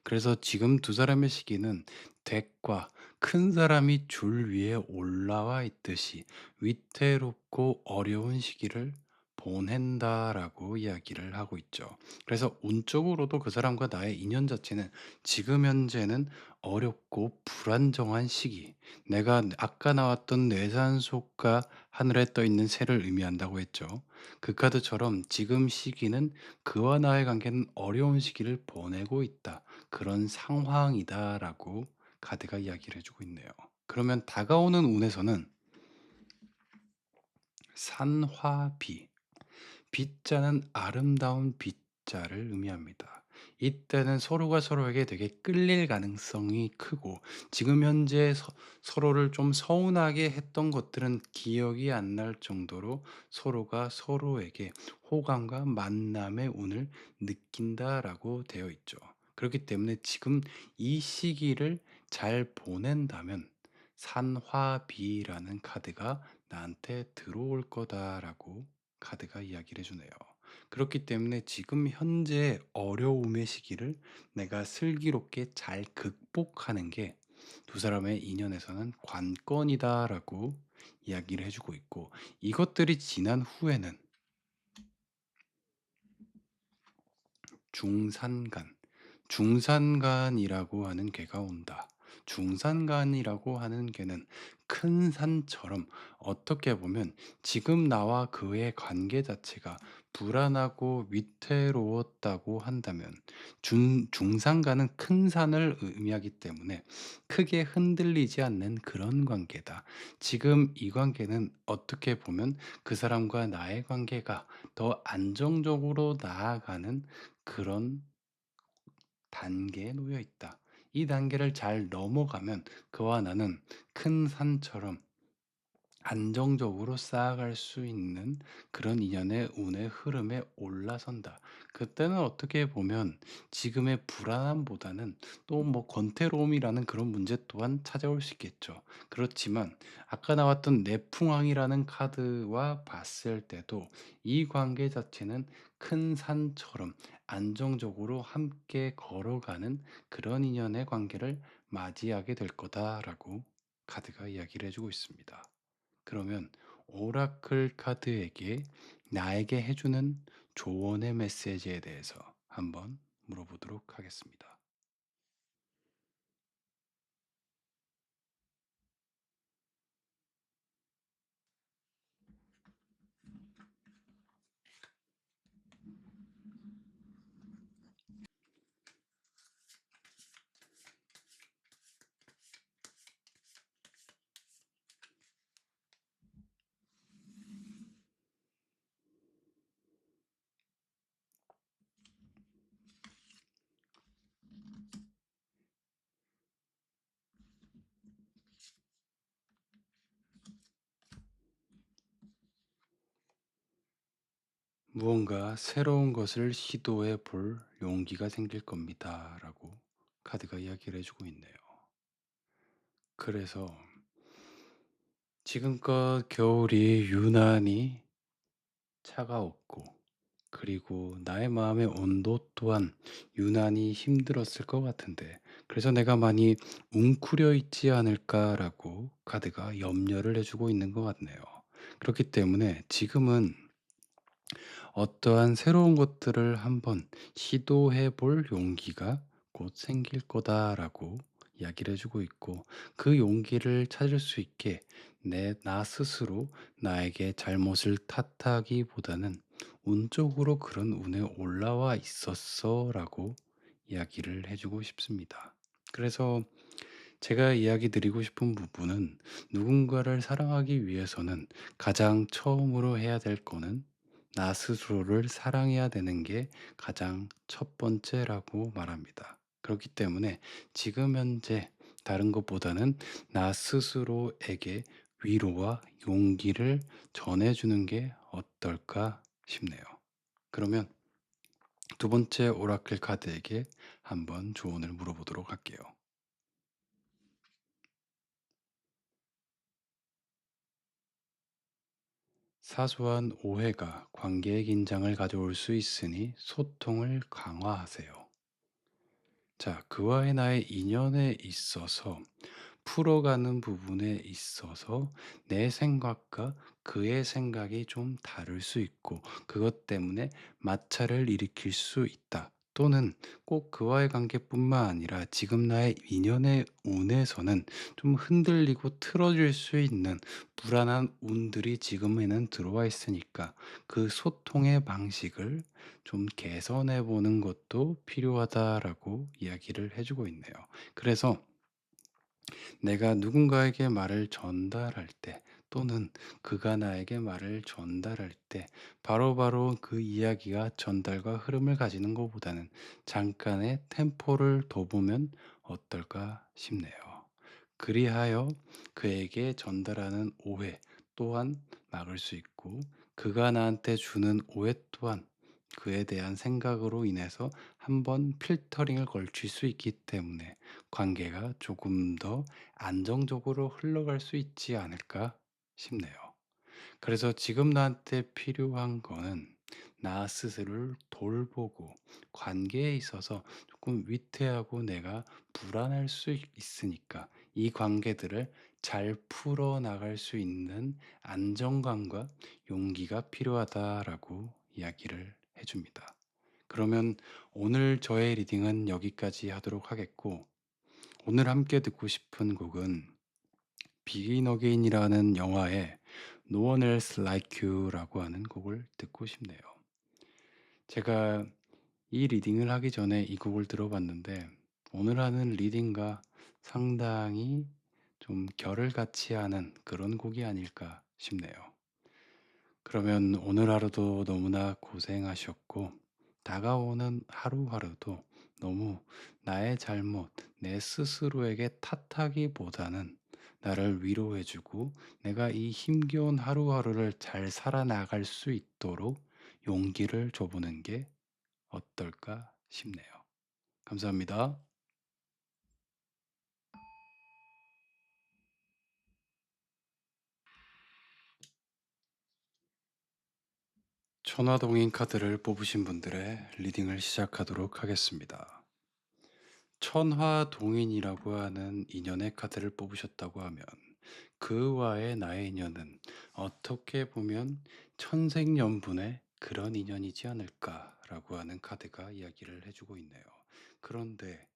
그래서 지금 두 사람의 시기는 대과, 큰 사람이 줄 위에 올라와 있듯이 위태롭고 어려운 시기를 보낸다라고 이야기를 하고 있죠. 그래서 운적으로도 그 사람과 나의 인연 자체는 지금 현재는 어렵고 불안정한 시기. 내가 아까 나왔던 뇌산속과 하늘에 떠 있는 새를 의미한다고 했죠. 그 카드처럼 지금 시기는 그와 나의 관계는 어려운 시기를 보내고 있다. 그런 상황이다라고 카드가 이야기를 해주고 있네요. 그러면 다가오는 운에서는 산화비, 빗자는 아름다운 빗자를 의미합니다. 이때는 서로가 서로에게 되게 끌릴 가능성이 크고 지금 현재 서로를 좀 서운하게 했던 것들은 기억이 안 날 정도로 서로가 서로에게 호감과 만남의 운을 느낀다라고 되어 있죠. 그렇기 때문에 지금 이 시기를 잘 보낸다면 산화비라는 카드가 나한테 들어올 거다라고 카드가 이야기를 해주네요. 그렇기 때문에 지금 현재 어려움의 시기를 내가 슬기롭게 잘 극복하는 게 두 사람의 인연에서는 관건이다라고 이야기를 해주고 있고 이것들이 지난 후에는 중산간, 중산간이라고 하는 개가 온다. 중산간이라고 하는 개는 큰 산처럼 어떻게 보면 지금 나와 그의 관계 자체가 불안하고 위태로웠다고 한다면 중상가는 큰 산을 의미하기 때문에 크게 흔들리지 않는 그런 관계다. 지금 이 관계는 어떻게 보면 그 사람과 나의 관계가 더 안정적으로 나아가는 그런 단계에 놓여 있다. 이 단계를 잘 넘어가면 그와 나는 큰 산처럼 안정적으로 쌓아갈 수 있는 그런 인연의 운의 흐름에 올라선다. 그때는 어떻게 보면 지금의 불안함보다는 또 뭐 권태로움이라는 그런 문제 또한 찾아올 수 있겠죠. 그렇지만 아까 나왔던 내풍왕이라는 카드와 봤을 때도 이 관계 자체는 큰 산처럼 안정적으로 함께 걸어가는 그런 인연의 관계를 맞이하게 될 거다라고 카드가 이야기를 해주고 있습니다. 그러면 오라클 카드에게 나에게 해주는 조언의 메시지에 대해서 한번 물어보도록 하겠습니다. 무언가 새로운 것을 시도해 볼 용기가 생길 겁니다. 라고 카드가 이야기를 해주고 있네요. 그래서 지금껏 겨울이 유난히 차가웠고, 그리고 나의 마음의 온도 또한 유난히 힘들었을 것 같은데, 그래서 내가 많이 웅크려 있지 않을까라고 카드가 염려를 해주고 있는 것 같네요. 그렇기 때문에 지금은 어떠한 새로운 것들을 한번 시도해 볼 용기가 곧 생길 거다라고 이야기를 해주고 있고, 그 용기를 찾을 수 있게 나 스스로 나에게 잘못을 탓하기보다는 운적으로 그런 운에 올라와 있었어라고 이야기를 해주고 싶습니다. 그래서 제가 이야기 드리고 싶은 부분은, 누군가를 사랑하기 위해서는 가장 처음으로 해야 될 거는 나 스스로를 사랑해야 되는 게 가장 첫 번째라고 말합니다. 그렇기 때문에 지금 현재 다른 것보다는 나 스스로에게 위로와 용기를 전해주는 게 어떨까 싶네요. 그러면 두 번째 오라클 카드에게 한번 조언을 물어보도록 할게요. 사소한 오해가 관계의 긴장을 가져올 수 있으니 소통을 강화하세요. 자, 그와의 나의 인연에 있어서 풀어가는 부분에 있어서 내 생각과 그의 생각이 좀 다를 수 있고, 그것 때문에 마찰을 일으킬 수 있다. 또는 꼭 그와의 관계뿐만 아니라 지금 나의 인연의 운에서는 좀 흔들리고 틀어질 수 있는 불안한 운들이 지금에는 들어와 있으니까 그 소통의 방식을 좀 개선해 보는 것도 필요하다라고 이야기를 해주고 있네요. 그래서 내가 누군가에게 말을 전달할 때, 또는 그가 나에게 말을 전달할 때 바로바로 그 이야기가 전달과 흐름을 가지는 것보다는 잠깐의 템포를 둬보면 어떨까 싶네요. 그리하여 그에게 전달하는 오해 또한 막을 수 있고, 그가 나한테 주는 오해 또한 그에 대한 생각으로 인해서 한번 필터링을 걸칠 수 있기 때문에 관계가 조금 더 안정적으로 흘러갈 수 있지 않을까 싶네요. 그래서 지금 나한테 필요한 거는 나 스스로를 돌보고, 관계에 있어서 조금 위태하고 내가 불안할 수 있으니까 이 관계들을 잘 풀어나갈 수 있는 안정감과 용기가 필요하다라고 이야기를 해줍니다. 그러면 오늘 저의 리딩은 여기까지 하도록 하겠고, 오늘 함께 듣고 싶은 곡은 비긴 어게인이라는 영화의 No One Else Like You라고 하는 곡을 듣고 싶네요. 제가 이 리딩을 하기 전에 이 곡을 들어봤는데 오늘 하는 리딩과 상당히 좀 결을 같이 하는 그런 곡이 아닐까 싶네요. 그러면 오늘 하루도 너무나 고생하셨고 다가오는 하루하루도 너무 나의 잘못, 내 스스로에게 탓하기보다는 나를 위로해주고 내가 이 힘겨운 하루하루를 잘 살아나갈 수 있도록 용기를 줘보는 게 어떨까 싶네요. 감사합니다. 천화동인 카드를 뽑으신 분들의 리딩을 시작하도록 하겠습니다. 천화동인이라고 하는 인연의 카드를 뽑으셨다고 하면 그와의 나의 인연은 어떻게 보면 천생연분의 그런 인연이지 않을까라고 하는 카드가 이야기를 해주고 있네요. 그런데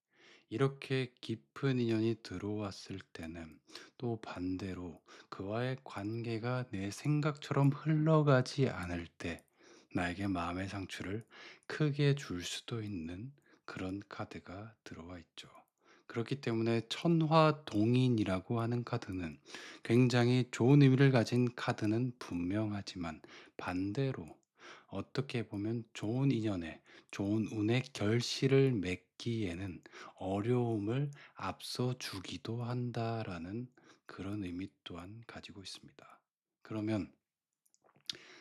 이렇게 깊은 인연이 들어왔을 때는 또 반대로 그와의 관계가 내 생각처럼 흘러가지 않을 때 나에게 마음의 상처를 크게 줄 수도 있는 그런 카드가 들어와 있죠. 그렇기 때문에 천화동인이라고 하는 카드는 굉장히 좋은 의미를 가진 카드는 분명하지만 반대로 어떻게 보면 좋은 인연에 좋은 운의 결실을 맺기에는 어려움을 앞서 주기도 한다라는 그런 의미 또한 가지고 있습니다. 그러면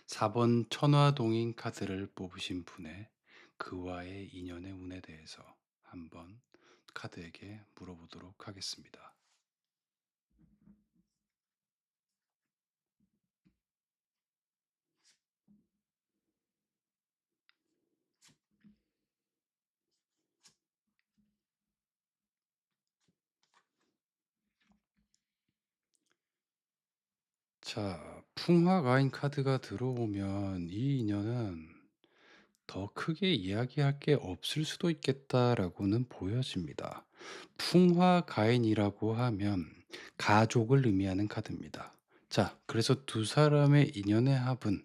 4번 천화동인 카드를 뽑으신 분의 그와의 인연의 운에 대해서 한번 카드에게 물어보도록 하겠습니다. 자, 풍화가인 카드가 들어오면 이 인연은 더 크게 이야기할 게 없을 수도 있겠다라고는 보여집니다. 풍화가인이라고 하면 가족을 의미하는 카드입니다. 자, 그래서 두 사람의 인연의 합은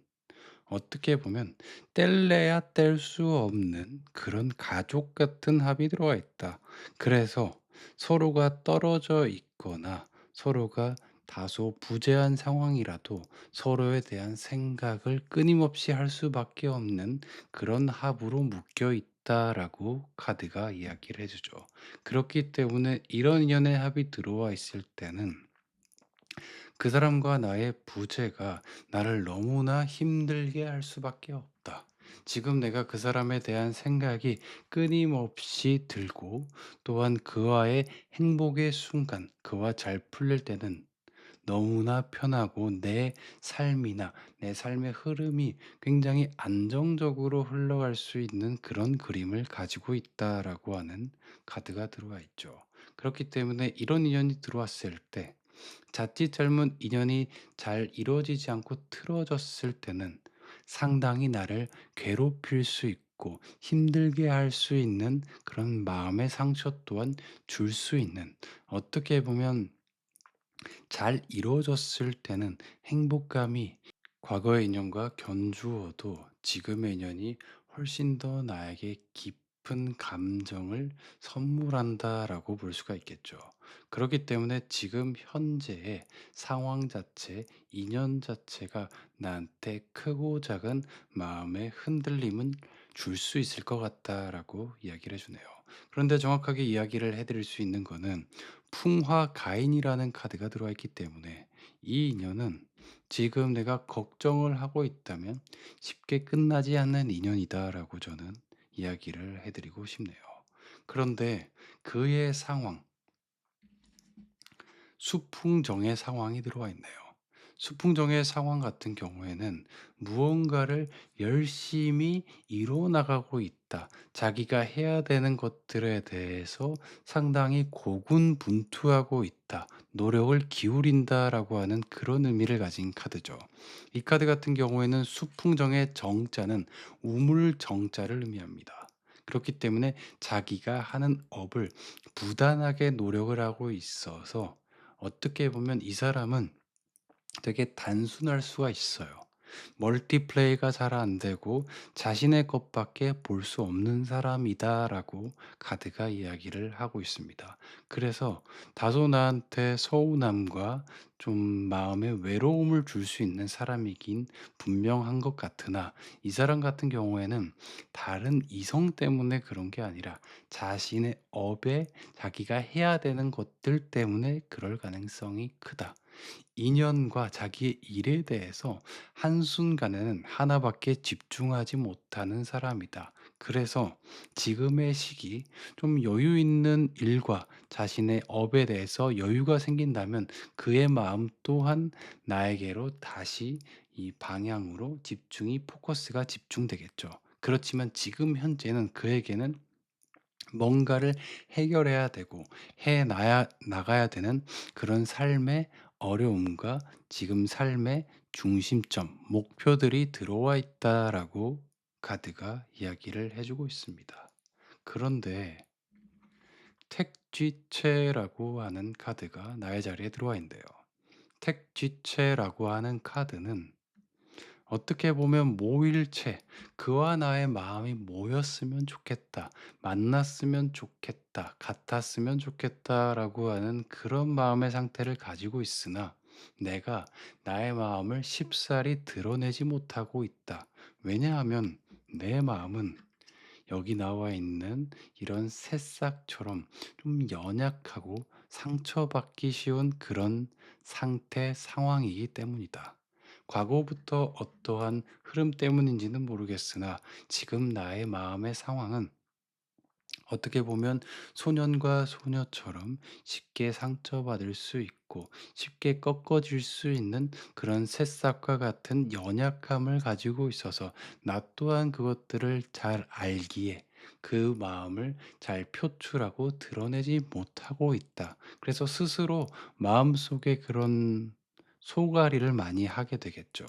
어떻게 보면 뗄래야 뗄 수 없는 그런 가족 같은 합이 들어와 있다. 그래서 서로가 떨어져 있거나 서로가 다소 부재한 상황이라도 서로에 대한 생각을 끊임없이 할 수밖에 없는 그런 합으로 묶여 있다라고 카드가 이야기를 해주죠. 그렇기 때문에 이런 인연의 합이 들어와 있을 때는 그 사람과 나의 부재가 나를 너무나 힘들게 할 수밖에 없다. 지금 내가 그 사람에 대한 생각이 끊임없이 들고 또한 그와의 행복의 순간, 그와 잘 풀릴 때는 너무나 편하고 내 삶이나 내 삶의 흐름이 굉장히 안정적으로 흘러갈 수 있는 그런 그림을 가지고 있다라고 하는 카드가 들어와 있죠. 그렇기 때문에 이런 인연이 들어왔을 때 자칫 잘못 인연이 잘 이루어지지 않고 틀어졌을 때는 상당히 나를 괴롭힐 수 있고 힘들게 할 수 있는 그런 마음의 상처 또한 줄 수 있는 어떻게 보면 잘 이루어졌을 때는 행복감이 과거의 인연과 견주어도 지금의 인연이 훨씬 더 나에게 깊은 감정을 선물한다라고 볼 수가 있겠죠. 그렇기 때문에 지금 현재의 상황 자체, 인연 자체가 나한테 크고 작은 마음의 흔들림은 줄 수 있을 것 같다라고 이야기를 해주네요. 그런데 정확하게 이야기를 해드릴 수 있는 거는 풍화가인이라는 카드가 들어와 있기 때문에 이 인연은 지금 내가 걱정을 하고 있다면 쉽게 끝나지 않는 인연이다라고 저는 이야기를 해드리고 싶네요. 그런데 그의 상황, 수풍정의 상황이 들어와 있네요. 수풍정의 상황 같은 경우에는 무언가를 열심히 이뤄나가고 있다. 자기가 해야 되는 것들에 대해서 상당히 고군분투하고 있다. 노력을 기울인다라고 하는 그런 의미를 가진 카드죠. 이 카드 같은 경우에는 수풍정의 정자는 우물정자를 의미합니다. 그렇기 때문에 자기가 하는 업을 부단하게 노력을 하고 있어서 어떻게 보면 이 사람은 되게 단순할 수가 있어요. 멀티플레이가 잘 안 되고 자신의 것밖에 볼 수 없는 사람이다라고 카드가 이야기를 하고 있습니다. 그래서 다소 나한테 서운함과 좀 마음에 외로움을 줄 수 있는 사람이긴 분명한 것 같으나 이 사람 같은 경우에는 다른 이성 때문에 그런 게 아니라 자신의 업에 자기가 해야 되는 것들 때문에 그럴 가능성이 크다. 인연과 자기의 일에 대해서 한순간에는 하나밖에 집중하지 못하는 사람이다. 그래서 지금의 시기 좀 여유 있는 일과 자신의 업에 대해서 여유가 생긴다면 그의 마음 또한 나에게로 다시 이 방향으로 집중이 포커스가 집중되겠죠. 그렇지만 지금 현재는 그에게는 뭔가를 해결해야 되고 해 나야 나가야 되는 그런 삶의 어려움과 지금 삶의 중심점, 목표들이 들어와 있다라고 카드가 이야기를 해 주고 있습니다. 그런데 택지체라고 하는 카드가 나의 자리에 들어와 있는데요. 택지체라고 하는 카드는 어떻게 보면 모일체, 그와 나의 마음이 모였으면 좋겠다, 만났으면 좋겠다, 같았으면 좋겠다라고 하는 그런 마음의 상태를 가지고 있으나 내가 나의 마음을 쉽사리 드러내지 못하고 있다. 왜냐하면 내 마음은 여기 나와 있는 이런 새싹처럼 좀 연약하고 상처받기 쉬운 그런 상태, 상황이기 때문이다. 과거부터 어떠한 흐름 때문인지는 모르겠으나 지금 나의 마음의 상황은 어떻게 보면 소년과 소녀처럼 쉽게 상처받을 수 있고 쉽게 꺾어질 수 있는 그런 새싹과 같은 연약함을 가지고 있어서 나 또한 그것들을 잘 알기에 그 마음을 잘 표출하고 드러내지 못하고 있다. 그래서 스스로 마음속에 그런 소가리를 많이 하게 되겠죠.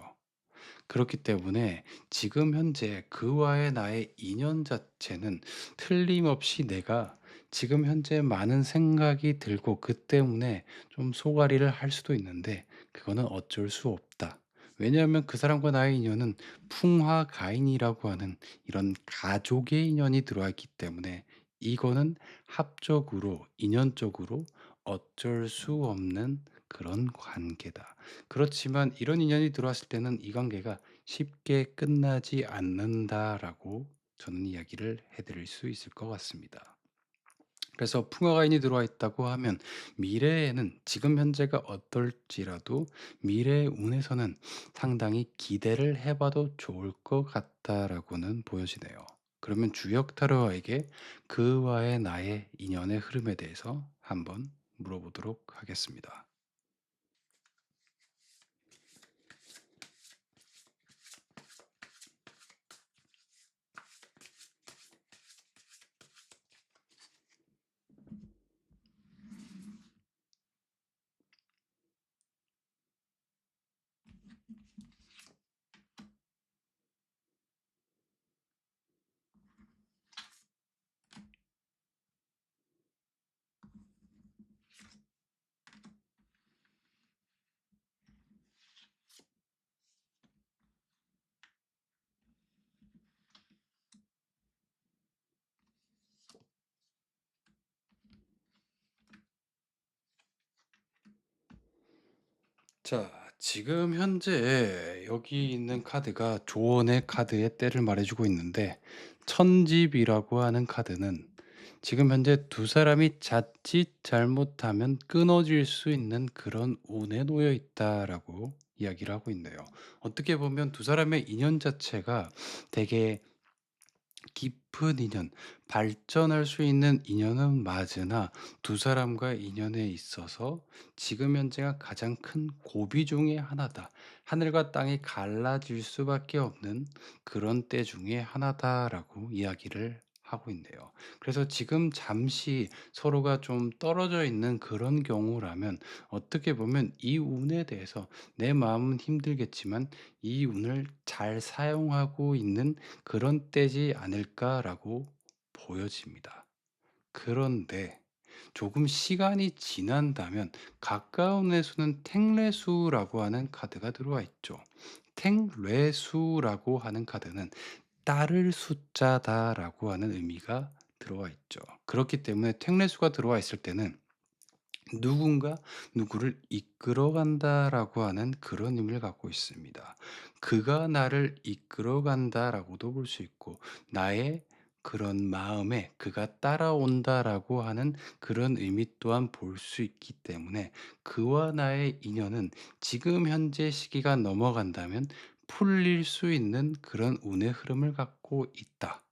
그렇기 때문에 지금 현재 그와의 나의 인연 자체는 틀림없이 내가 지금 현재 많은 생각이 들고 그 때문에 좀 소가리를 할 수도 있는데 그거는 어쩔 수 없다. 왜냐하면 그 사람과 나의 인연은 풍화가인이라고 하는 이런 가족의 인연이 들어와 있기 때문에 이거는 합적으로 인연적으로 어쩔 수 없는 그런 관계다. 그렇지만 이런 인연이 들어왔을 때는 이 관계가 쉽게 끝나지 않는다라고 저는 이야기를 해 드릴 수 있을 것 같습니다. 그래서 풍화가인이 들어와 있다고 하면 미래에는 지금 현재가 어떨지라도 미래의 운에서는 상당히 기대를 해 봐도 좋을 것 같다라고는 보여지네요. 그러면 주역 타로에게 그와의 나의 인연의 흐름에 대해서 한번 물어보도록 하겠습니다. 자, 지금 현재 여기 있는 카드가 조언의 카드의 때를 말해주고 있는데, 천집이라고 하는 카드는 지금 현재 두 사람이 자칫 잘못하면 끊어질 수 있는 그런 운에 놓여 있다라고 이야기를 하고 있네요. 어떻게 보면 두 사람의 인연 자체가 되게 깊은 인연, 발전할 수 있는 인연은 맞으나 두 사람과의 인연에 있어서 지금 현재가 가장 큰 고비 중에 하나다. 하늘과 땅이 갈라질 수밖에 없는 그런 때 중에 하나다라고 이야기를 하고 있네요. 그래서 지금 잠시 서로가 좀 떨어져 있는 그런 경우라면 어떻게 보면 이 운에 대해서 내 마음은 힘들겠지만 이 운을 잘 사용하고 있는 그런 때지 않을까라고 보여집니다. 그런데 조금 시간이 지난다면 가까운 애수는 택래수라고 하는 카드가 들어와 있죠. 탱뇌수라고 하는 카드는 따를 숫자다라고 하는 의미가 들어와 있죠. 그렇기 때문에 탱례수가 들어와 있을 때는 누군가 누구를 이끌어간다라고 하는 그런 의미를 갖고 있습니다. 그가 나를 이끌어간다라고도 볼 수 있고, 나의 그런 마음에 그가 따라온다라고 하는 그런 의미 또한 볼 수 있기 때문에, 그와 나의 인연은 지금 현재 시기가 넘어간다면 풀릴 수 있는 그런 운의 흐름을 갖고 있다.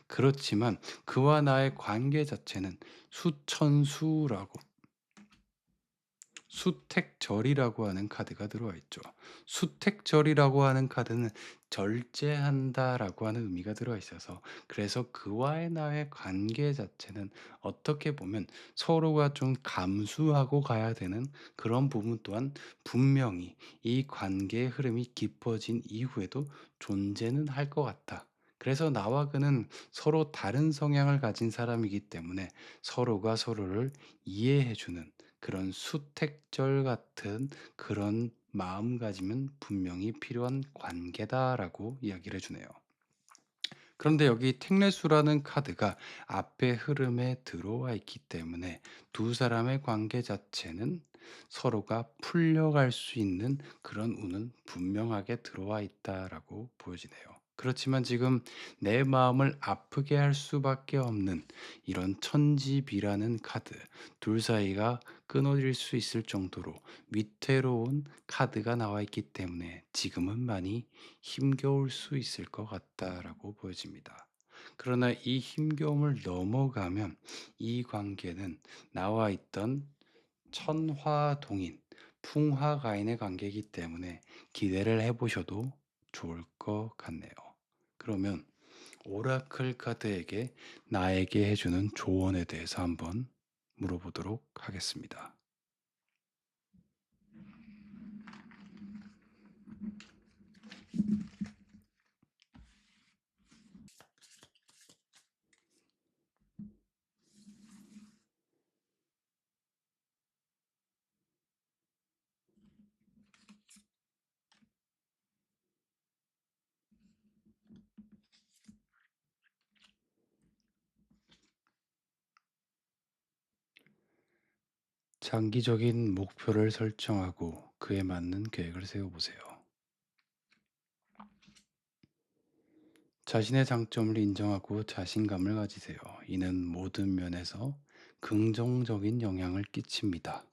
그렇지만 그와 나의 관계 자체는 수천수라고, 수택절이라고 하는 카드가 들어와 있죠. 수택절이라고 하는 카드는 절제한다라고 하는 의미가 들어 있어서, 그래서 그와의 나의 관계 자체는 어떻게 보면 서로가 좀 감수하고 가야 되는 그런 부분 또한 분명히 이 관계의 흐름이 깊어진 이후에도 존재는 할 것 같다. 그래서 나와 그는 서로 다른 성향을 가진 사람이기 때문에 서로가 서로를 이해해주는 그런 수택절 같은 그런 마음가짐은 분명히 필요한 관계다라고 이야기를 해주네요. 그런데 여기 택례수라는 카드가 앞의 흐름에 들어와 있기 때문에 두 사람의 관계 자체는 서로가 풀려갈 수 있는 그런 운은 분명하게 들어와 있다라고 보여지네요. 그렇지만 지금 내 마음을 아프게 할 수밖에 없는 이런 천지비라는 카드, 둘 사이가 끊어질 수 있을 정도로 위태로운 카드가 나와 있기 때문에 지금은 많이 힘겨울 수 있을 것 같다라고 보여집니다. 그러나 이 힘겨움을 넘어가면 이 관계는 나와 있던 천화동인, 풍화가인의 관계이기 때문에 기대를 해보셔도 좋을 것 같네요. 그러면 오라클 카드에게 나에게 해주는 조언에 대해서 한번 물어보도록 하겠습니다. 장기적인 목표를 설정하고 그에 맞는 계획을 세워보세요. 자신의 장점을 인정하고 자신감을 가지세요. 이는 모든 면에서 긍정적인 영향을 끼칩니다.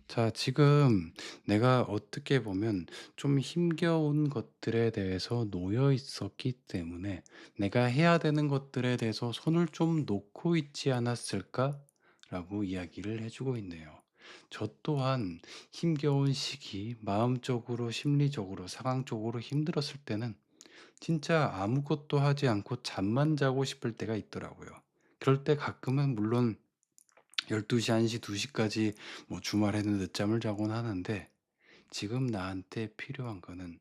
자, 지금 내가 어떻게 보면 좀 힘겨운 것들에 대해서 놓여 있었기 때문에 내가 해야 되는 것들에 대해서 손을 좀 놓고 있지 않았을까라고 이야기를 해주고 있네요. 저 또한 힘겨운 시기, 마음적으로, 심리적으로, 상황적으로 힘들었을 때는 진짜 아무것도 하지 않고 잠만 자고 싶을 때가 있더라고요. 그럴 때 가끔은 물론 12시, 1시, 2시까지 뭐 주말에는 늦잠을 자곤 하는데, 지금 나한테 필요한 거는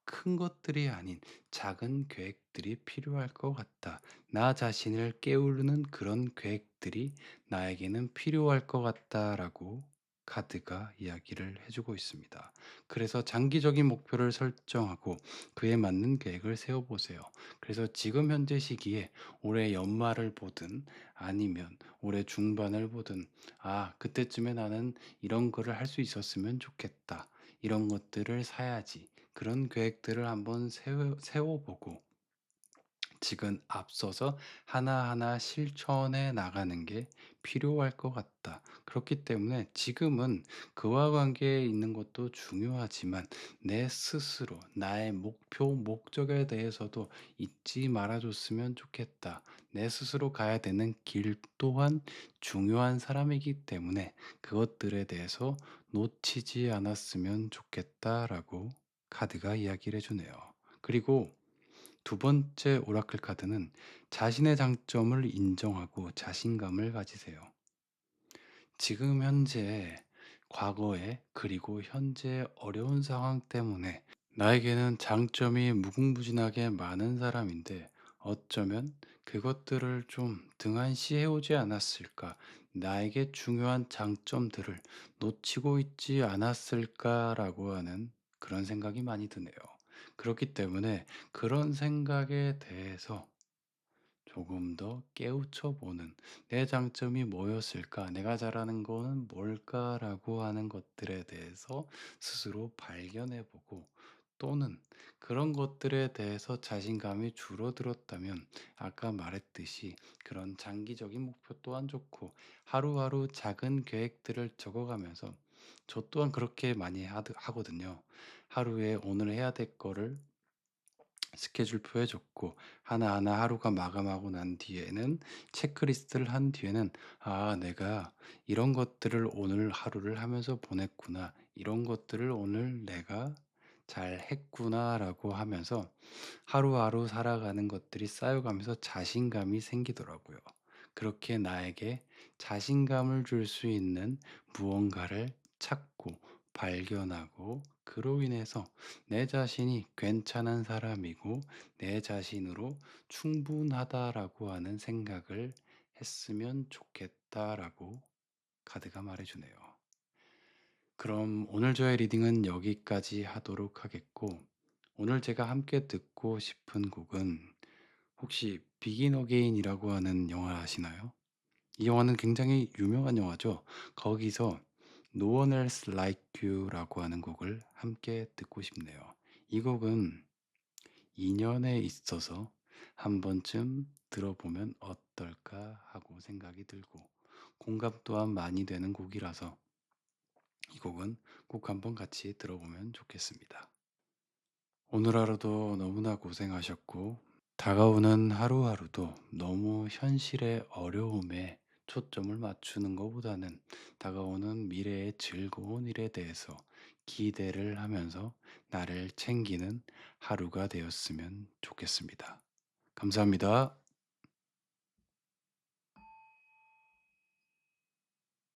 큰 것들이 아닌 작은 계획들이 필요할 것 같다. 나 자신을 깨우는 그런 계획들이 나에게는 필요할 것 같다라고 카드가 이야기를 해주고 있습니다. 그래서 장기적인 목표를 설정하고 그에 맞는 계획을 세워보세요. 그래서 지금 현재 시기에 올해 연말을 보든 아니면 올해 중반을 보든, 아, 그때쯤에 나는 이런 거를 할 수 있었으면 좋겠다. 이런 것들을 사야지. 그런 계획들을 한번 세워보고 지금 앞서서 하나하나 실천해 나가는 게 필요할 것 같다. 그렇기 때문에 지금은 그와 관계에 있는 것도 중요하지만 내 스스로 나의 목표, 목적에 대해서도 잊지 말아줬으면 좋겠다. 내 스스로 가야 되는 길 또한 중요한 사람이기 때문에 그것들에 대해서 놓치지 않았으면 좋겠다라고 카드가 이야기를 해주네요. 그리고 두 번째 오라클 카드는 자신의 장점을 인정하고 자신감을 가지세요. 지금 현재, 과거에, 그리고 현재 어려운 상황 때문에 나에게는 장점이 무궁무진하게 많은 사람인데 어쩌면 그것들을 좀 등한시해 오지 않았을까? 나에게 중요한 장점들을 놓치고 있지 않았을까라고 하는 그런 생각이 많이 드네요. 그렇기 때문에 그런 생각에 대해서 조금 더 깨우쳐 보는 '내 장점이 뭐였을까? 내가 잘하는 거는 뭘까?'라고 하는 것들에 대해서 스스로 발견해 보고, 또는 그런 것들에 대해서 자신감이 줄어들었다면 아까 말했듯이 그런 장기적인 목표 또한 좋고, 하루하루 작은 계획들을 적어가면서, 저 또한 그렇게 많이 하거든요. 하루에 오늘 해야 될 거를 스케줄표에 적고, 하나하나 하루가 마감하고 난 뒤에는, 체크리스트를 한 뒤에는 '아 내가 이런 것들을 오늘 하루를 하면서 보냈구나. 이런 것들을 오늘 내가 잘했구나.'라고 하면서 하루하루 살아가는 것들이 쌓여가면서 자신감이 생기더라고요. 그렇게 나에게 자신감을 줄 수 있는 무언가를 찾고 발견하고, 그로 인해서 내 자신이 괜찮은 사람이고 내 자신으로 충분하다라고 하는 생각을 했으면 좋겠다라고 카드가 말해주네요. 그럼 오늘 저의 리딩은 여기까지 하도록 하겠고, 오늘 제가 함께 듣고 싶은 곡은, 혹시 비긴 어게인이라고 하는 영화 아시나요? 이 영화는 굉장히 유명한 영화죠. 거기서 No One Else Like You라고 하는 곡을 함께 듣고 싶네요. 이 곡은 인연에 있어서 한 번쯤 들어보면 어떨까 하고 생각이 들고, 공감 또한 많이 되는 곡이라서 이 곡은 꼭 한번 같이 들어보면 좋겠습니다. 오늘 하루도 너무나 고생하셨고, 다가오는 하루하루도 너무 현실의 어려움에 초점을 맞추는 것보다는 다가오는 미래의 즐거운 일에 대해서 기대를 하면서 나를 챙기는 하루가 되었으면 좋겠습니다. 감사합니다.